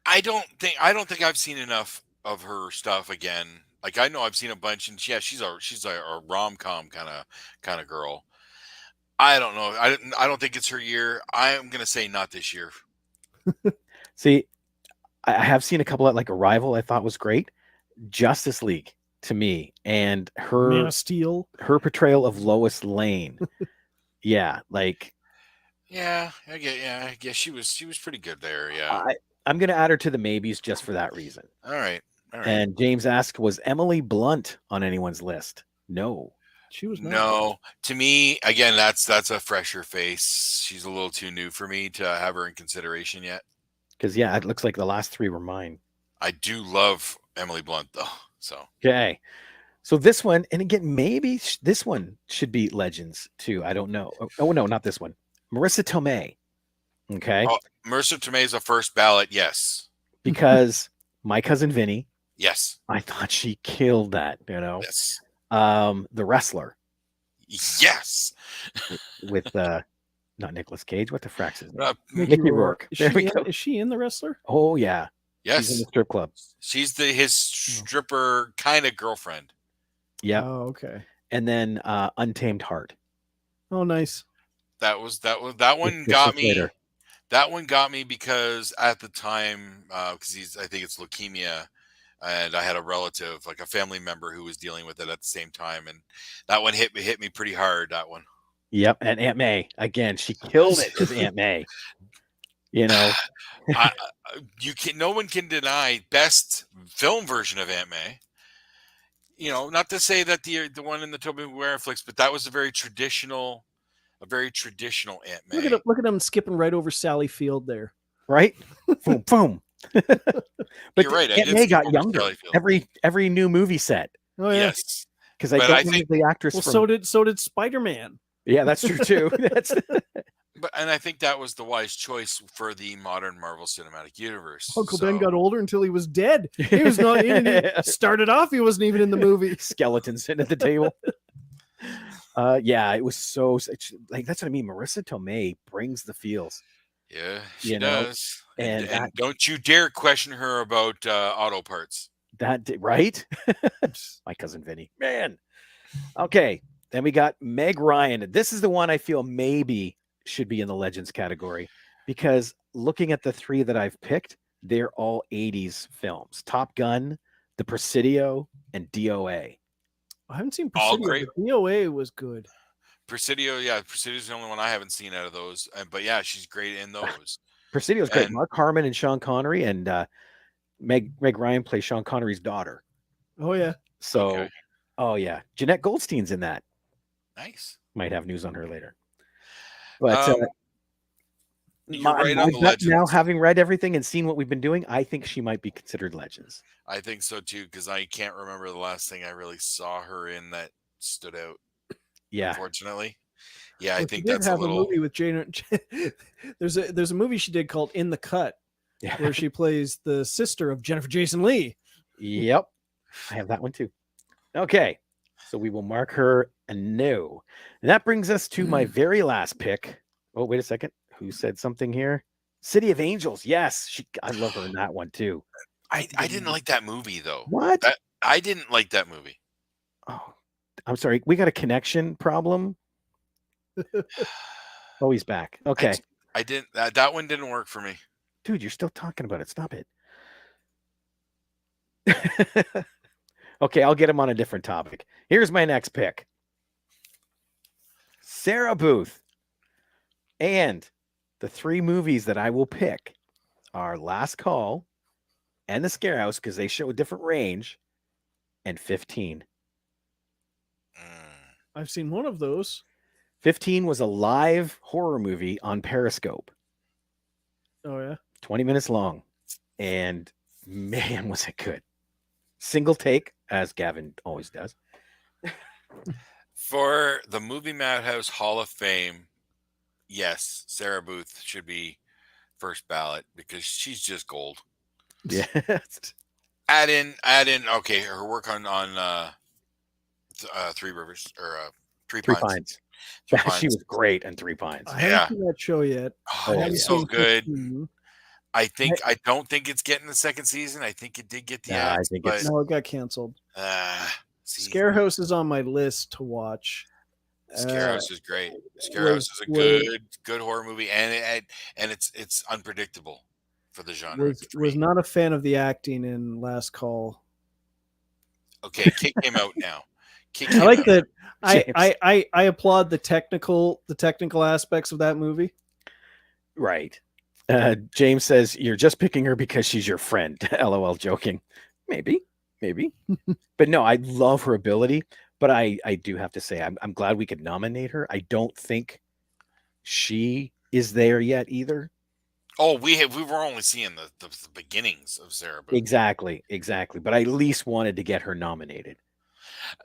I don't think I've seen enough of her stuff again. Like, I know I've seen a bunch, and yeah, she's a rom-com kind of girl. I don't know. I don't think it's her year. I'm gonna say not this year. See, I have seen a couple of, like, Arrival I thought was great. Justice League to me, and her Man of Steel, her portrayal of Lois Lane. Yeah, like. Yeah, I guess she was pretty good there. Yeah. I'm gonna add her to the maybes just for that reason. All right. And James asked, was Emily Blunt on anyone's list? No. She was not. No, to me, again, that's a fresher face. She's a little too new for me to have her in consideration yet. Because yeah, it looks like the last 3 were mine. I do love Emily Blunt though. So okay, so this one, and again, maybe this one should be Legends too. I don't know. Oh no, not this one. Marissa Tomei. Okay. Oh, Marissa Tomei is a first ballot. Yes. Because My Cousin Vinny. Yes. I thought she killed that. Yes. The Wrestler. Yes. With not Nicolas Cage. What the frack's his name? Mickey Rourke. Is she in The Wrestler? Oh yeah. Yes. She's in the strip club. She's his stripper kind of girlfriend. Yeah. Oh, okay. And then Untamed Heart. Oh, nice. That one got me. Later. That one got me because at the time, because I think it's leukemia, and I had a relative, like a family member, who was dealing with it at the same time, and that one hit me pretty hard. That one. Yep, and Aunt May again. She killed it as Aunt May. No one can deny best film version of Aunt May. not to say that the one in the Tobey Maguire flicks, but that was a very traditional Aunt May. Look at him skipping right over Sally Field there. Right? Boom, boom. But You're right. Aunt May got younger. Every new movie set. Oh yeah. Yes. Because I don't remember the actress. Well, from... so did Spider-Man. Yeah, that's true too. And I think that was the wise choice for the modern Marvel Cinematic Universe. Uncle Ben got older until he was dead. He was not. He started off. He wasn't even in the movie. Skeleton sitting at the table. Yeah, it was so like that's what I mean. Marissa Tomei brings the feels. Yeah, she does. And that, don't you dare question her about auto parts. Right? My cousin Vinny. Man. Okay. Then we got Meg Ryan. This is the one I feel maybe should be in the Legends category because looking at the three that I've picked, they're all 80s films. Top Gun, The Presidio, and DOA. I haven't seen Presidio, but DOA was good. Presidio, Presidio's the only one I haven't seen out of those. But yeah, she's great in those. Presidio's great. Mark Harmon and Sean Connery, and Meg Ryan plays Sean Connery's daughter. Oh yeah. So, oh yeah, Jeanette Goldstein's in that. Nice. Might have news on her later. But you're right on the Legends. Now, having read everything and seen what we've been doing, I think she might be considered Legends. I think so too, because I can't remember the last thing I really saw her in that stood out. Yeah, unfortunately. Yeah, I think that's a movie with Jane. There's a movie she did called In the Cut, where she plays the sister of Jennifer Jason Leigh. Yep, I have that one too. Okay, so we will mark her a no, and that brings us to my very last pick. Oh, wait a second. Who said something here? City of Angels. Yes, I love her in that one too. I didn't like that movie though. What? I didn't like that movie. Oh, I'm sorry. We got a connection problem. Oh, he's back. Okay. I didn't. That one didn't work for me. Dude, you're still talking about it. Stop it. Okay, I'll get him on a different topic. Here's my next pick. Sarah Booth. And the three movies that I will pick are Last Call and The Scare House because they show a different range, and 15. I've seen one of those. 15 was a live horror movie on Periscope. Oh, yeah? 20 minutes long. And man, was it good. Single take, as Gavin always does. For the Movie Madhouse Hall of Fame, yes, Sarah Booth should be first ballot because she's just gold. Yeah. Add in. Okay, her work on Three Rivers or Three Pines. She was great in Three Pines. I haven't seen that show yet. Oh, it's so good. I don't think it's getting the second season. I think it did get the ads, no, it got canceled. Scare House is on my list to watch. Scare House is great. Scare House is a good horror movie, and it's unpredictable for the genre. Was not a fan of the acting in Last Call. Okay, Kate came out now. I like that. I applaud the technical aspects of that movie. Right. James says you're just picking her because she's your friend. LOL, joking. Maybe. But no, I love her ability. But I do have to say, I'm glad we could nominate her. I don't think she is there yet either. Oh, we were only seeing the beginnings of Sarah Booth. Exactly. But I at least wanted to get her nominated.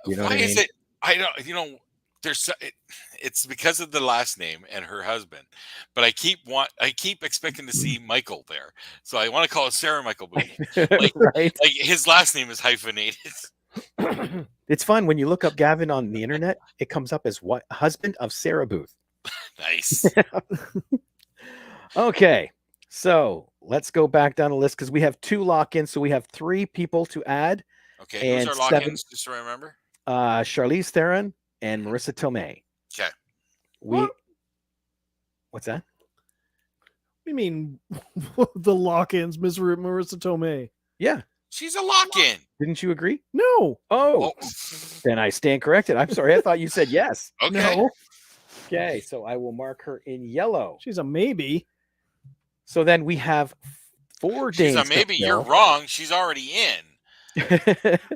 You know Why what I mean? is it? I don't. It's because of the last name and her husband, but I keep expecting to see Michael there, so I want to call it Sarah Michael Booth. Like his last name is hyphenated. It's fun when you look up Gavin on the internet. It comes up as what husband of Sarah Booth. Nice. Okay, so let's go back down the list because we have 2 lock-ins, so we have 3 people to add. Okay, who's our lock-ins? Just to remember. Charlize Theron and Marissa Tomei. Okay. What's that? What do you mean the lock-ins, Miss Marissa Tomei? Yeah. She's a lock-in. Didn't you agree? No. Oh. Then I stand corrected. I'm sorry. I thought you said yes. Okay. No. Okay, so I will mark her in yellow. She's a maybe. So then we have 4 days. She's a maybe. You're wrong. She's already in.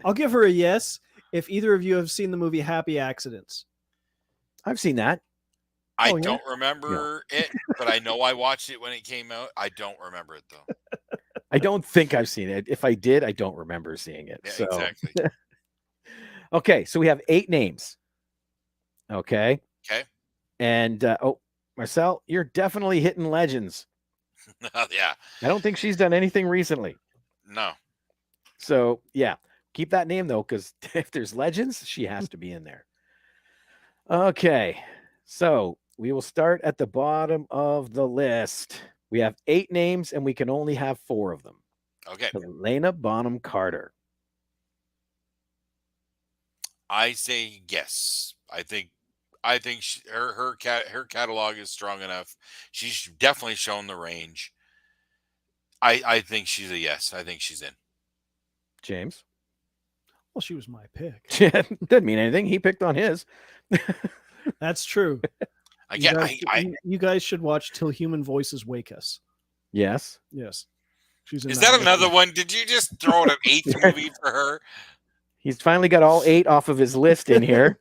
I'll give her a yes if either of you have seen the movie Happy Accidents. I've seen that. I Oh, yeah? don't remember it, but I know I watched it when it came out. I don't remember it though. I don't think I've seen it. If I did, I don't remember seeing it. Yeah, So exactly. okay, so we have 8 names. Okay. Okay. And Marcel, you're definitely hitting legends. Yeah. I don't think she's done anything recently. No. So yeah, keep that name though, because if there's legends, she has to be in there. Okay, so we will start at the bottom of the list. We have 8 names, and we can only have 4 of them. Okay. Helena Bonham Carter. I say yes. I think her catalog is strong enough. She's definitely shown the range. I think she's a yes. I think she's in. James. Well, she was my pick. Doesn't mean anything. He picked on his. That's true. You guys should watch Till Human Voices Wake Us. Yes. Yes. She's Is that another one? Did you just throw an 8th movie for her? He's finally got all 8 off of his list in here.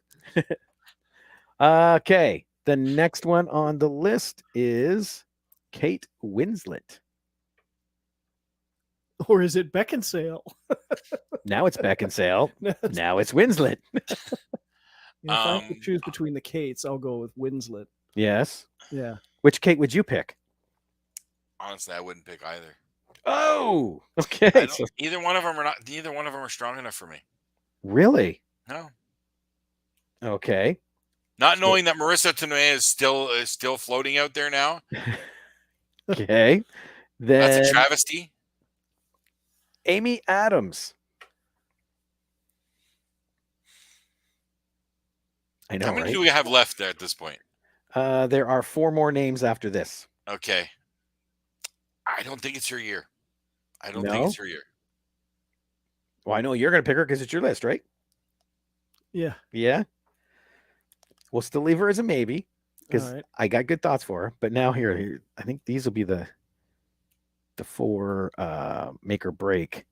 Okay. The next one on the list is Kate Winslet. Or is it Beckinsale? Now it's Beckinsale. Now it's Winslet. If I have to choose between the Kates, I'll go with Winslet. Yes. Yeah. Which Kate would you pick? Honestly, I wouldn't pick either. Oh, okay. So, neither one of them are strong enough for me. Really? No. Okay. Not knowing that Marissa Tomei is still floating out there now. Okay. Then That's a travesty. Amy Adams. I know. How many right? do we have left there at this point? There are 4 more names after this. Okay. I don't think it's her year. I don't No? think it's her year. Well, I know you're going to pick her because it's your list, right? Yeah. Yeah. We'll still leave her as a maybe because right. I got good thoughts for her. But now here, I think these will be the 4 make or break.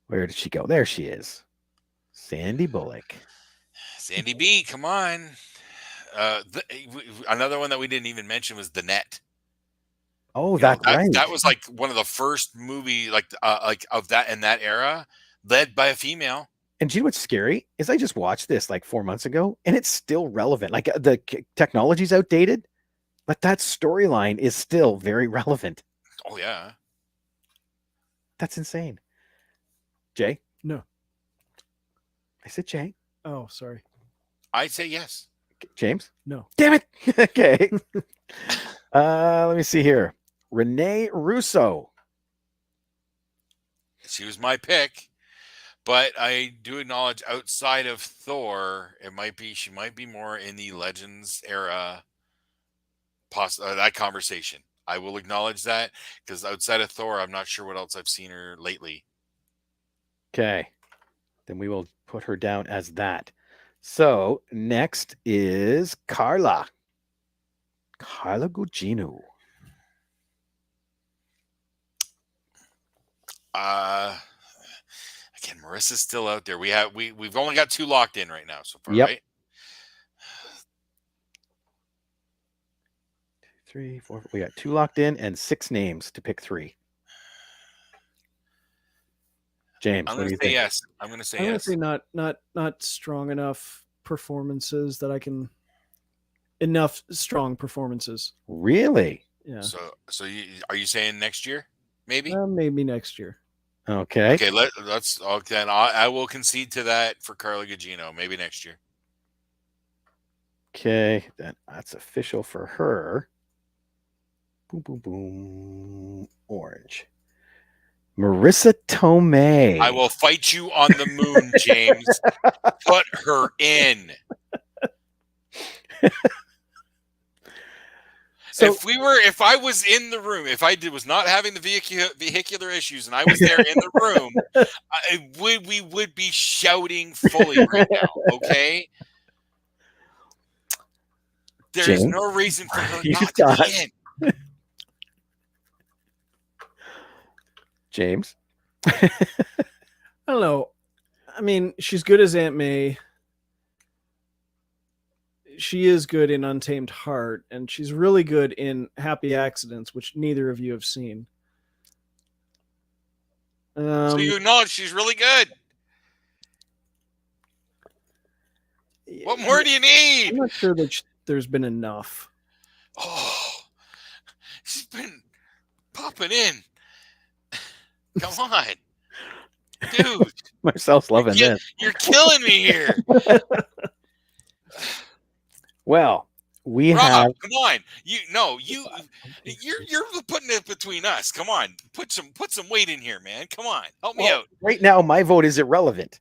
Where did she go? There she is. Sandy Bullock. Sandy B, come on. Another one that we didn't even mention was The Net. Oh, that's right. That was like one of the first movie like of that in that era, led by a female. And do you know what's scary is I just watched this like 4 months ago, and it's still relevant. Like the technology's outdated, but that storyline is still very relevant. Oh yeah, that's insane. Jay? No. I said Jay. Oh, sorry. I say yes. James? No. Damn it. Okay. Let me see here. Renee Russo. She was my pick, but I do acknowledge outside of Thor, she might be more in the Legends era. That conversation. I will acknowledge that because outside of Thor, I'm not sure what else I've seen her lately. Okay. Then we will put her down as that. So next is Carla Gugino. Again, Marissa's still out there. We've only got 2 locked in right now so far, yep. right? 2, 3, 4. We got 2 locked in and 6 names to pick 3. James, I'm what do going you to say think? yes. I'm going to say yes. I'm going to say not strong enough performances that I can. Enough strong performances. Really? Yeah. So are you saying next year? Maybe. Maybe next year. Okay. Okay. Let's. Okay. Then I will concede to that for Carla Gugino. Maybe next year. Okay. That's official for her. Boom, boom, boom. Orange. Marissa Tomei. I will fight you on the moon, James. Put her in. So if I was in the room, if I was not having the vehicular issues and I was there in the room, we would be shouting fully right now. Okay. There's no reason for her not to be in. James? I don't know. I mean, she's good as Aunt May. She is good in Untamed Heart, and she's really good in Happy Accidents, which neither of you have seen. So you acknowledge she's really good. What more do you need? I'm not sure that there's been enough. Oh, she's been popping in. Come on, dude. Marcel's loving this. You're killing me here. Well, we Rob, have. come on. You're putting it between us. Come on, put some weight in here, man. Come on, help me out. Right now, my vote is irrelevant.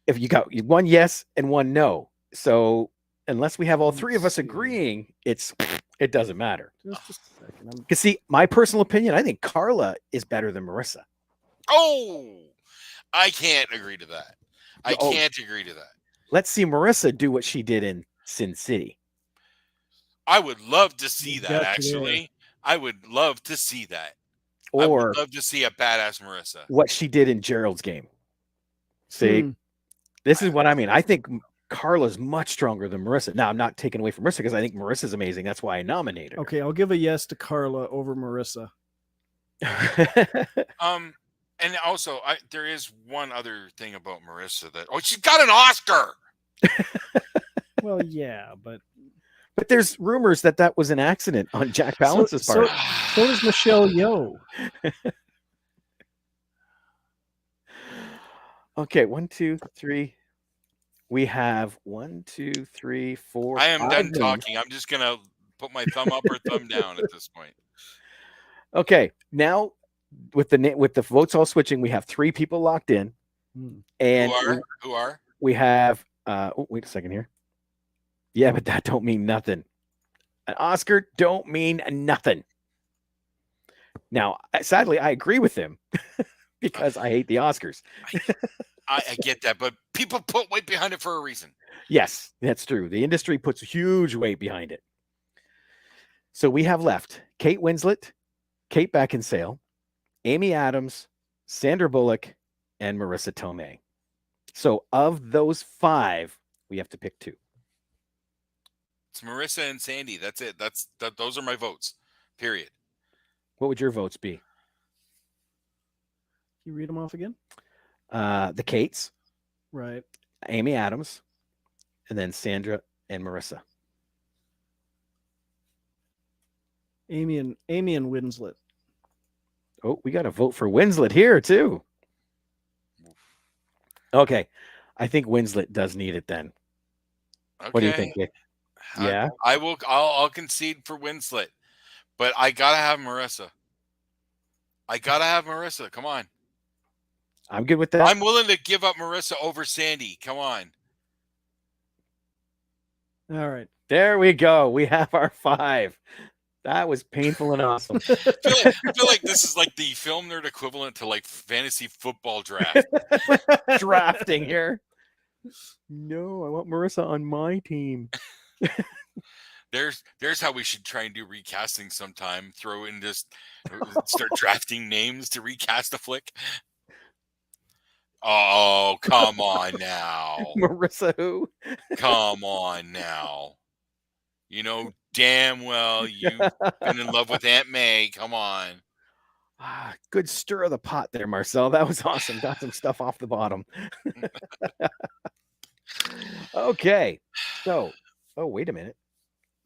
If you got one yes and one no, so unless we have all three of us agreeing, it doesn't matter. Just a second. Because see, my personal opinion, I think Carla is better than Marissa. Oh, I can't agree to that. I can't agree to that. Let's see Marissa do what she did in Sin City. I would love to see that, actually. I would love to see that. Or I would love to see a badass Marissa. What she did in Gerald's Game. See, this is what I mean. I think Carla's much stronger than Marissa. Now, I'm not taking away from Marissa because I think Marissa's amazing. That's why I nominated her. Okay, I'll give a yes to Carla over Marissa. And also, there is one other thing about Marissa that she's got an Oscar. Well, yeah, but there's rumors that was an accident on Jack Palance's part. So does Michelle Yeoh. Okay, 1, 2, 3. We have 1, 2, 3, 4. I am done talking. I'm just gonna put my thumb up or thumb down at this point. Okay, now with the votes all switching, we have 3 people locked in, and who are? We have. Wait a second here. Yeah, but that don't mean nothing. An Oscar don't mean nothing. Now, sadly, I agree with him because I hate the Oscars. I get that, but people put weight behind it for a reason. Yes, that's true. The industry puts huge weight behind it. So we have left Kate Winslet, Kate Beckinsale, Amy Adams, Sandra Bullock, and Marissa Tomei. So of those 5, we have to pick 2. It's Marissa and Sandy. That's it. Those are my votes. Period. What would your votes be? Can you read them off again? The Kates, right? Amy Adams, and then Sandra and Marissa. Amy and Winslet. Oh, we got to vote for Winslet here too. Okay, I think Winslet does need it then. Okay. What do you think, Dick? Yeah, I'll concede for Winslet, but I gotta have Marissa. Come on. I'm good with that. I'm willing to give up Marissa over Sandy. Come on. All right. There we go. We have our 5. That was painful and awesome. I feel like this is like the film nerd equivalent to like fantasy football draft. Drafting here. No, I want Marissa on my team. There's how we should try and do recasting sometime. Throw in just start drafting names to recast a flick. Oh, come on now. Marissa who? Come on now. You know damn well you've been in love with Aunt May. Come on. Good stir of the pot there, Marcel. That was awesome. Got some stuff off the bottom. Okay. So, wait a minute.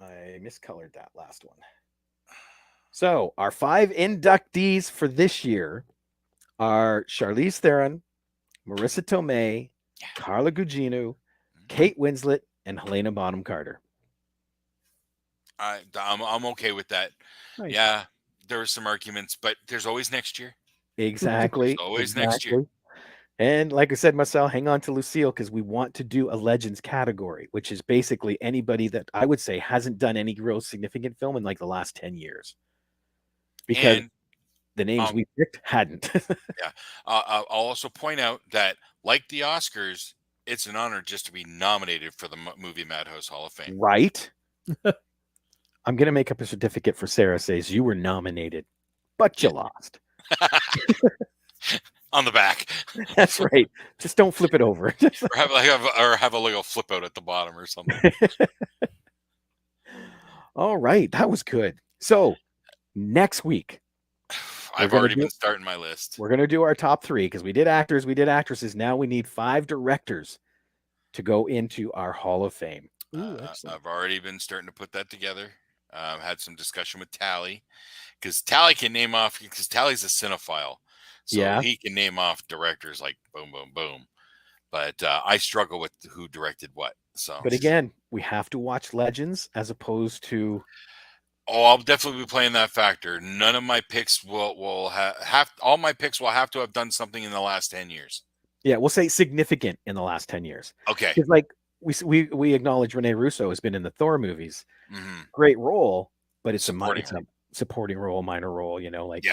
I miscolored that last one. So, our 5 inductees for this year are Charlize Theron, Marissa Tomei, Carla Gugino, Kate Winslet, and Helena Bonham Carter. I'm okay with that. Nice. Yeah, there were some arguments, but there's always next year. Exactly. Always next year. And like I said, Marcel, hang on to Lucille because we want to do a Legends category, which is basically anybody that I would say hasn't done any real significant film in like the last 10 years. Because the names we picked hadn't. Yeah. I'll also point out that, like the Oscars, it's an honor just to be nominated for the movie Madhouse Hall of Fame. Right? I'm going to make up a certificate for Sarah says you were nominated, but you lost. on the back. That's right. Just don't flip it over. or have a little flip out at the bottom or something. All right, that was good. So next week, I've already been starting my list. We're going to do our top 3 because we did actors, we did actresses. Now we need 5 directors to go into our Hall of Fame. Ooh, I've already been starting to put that together. Had some discussion with Tally because Tally can name off, because Tally's a cinephile. So he can name off directors like boom, boom, boom. But I struggle with who directed what. So, but again, we have to watch Legends as opposed to. Oh, I'll definitely be playing that factor. None of my picks will have all my picks will have to have done something in the last 10 years. Yeah, we'll say significant in the last 10 years. Okay. Because like we acknowledge Rene Russo has been in the Thor movies. Mm-hmm. Great role, but it's a supporting role, minor role, you know, like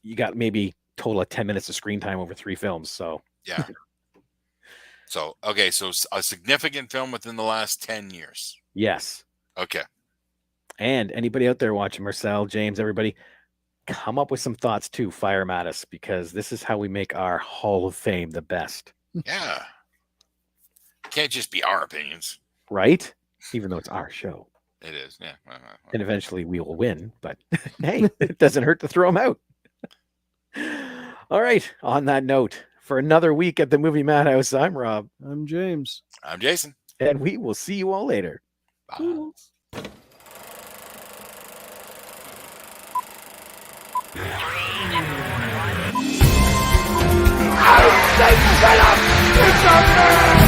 you got maybe total of 10 minutes of screen time over 3 films. So yeah. So okay, so a significant film within the last 10 years. Yes. Okay. And anybody out there watching, Marcel, James, everybody, come up with some thoughts too. Fire 'em at us, because this is how we make our Hall of Fame the best. Yeah. Can't just be our opinions. Right? Even though it's our show. It is, yeah. And eventually we will win, but hey, it doesn't hurt to throw them out. All right. On that note, for another week at the Movie Madhouse, I'm Rob. I'm James. I'm Jason. And we will see you all later. Bye. I say shut up! It's a man!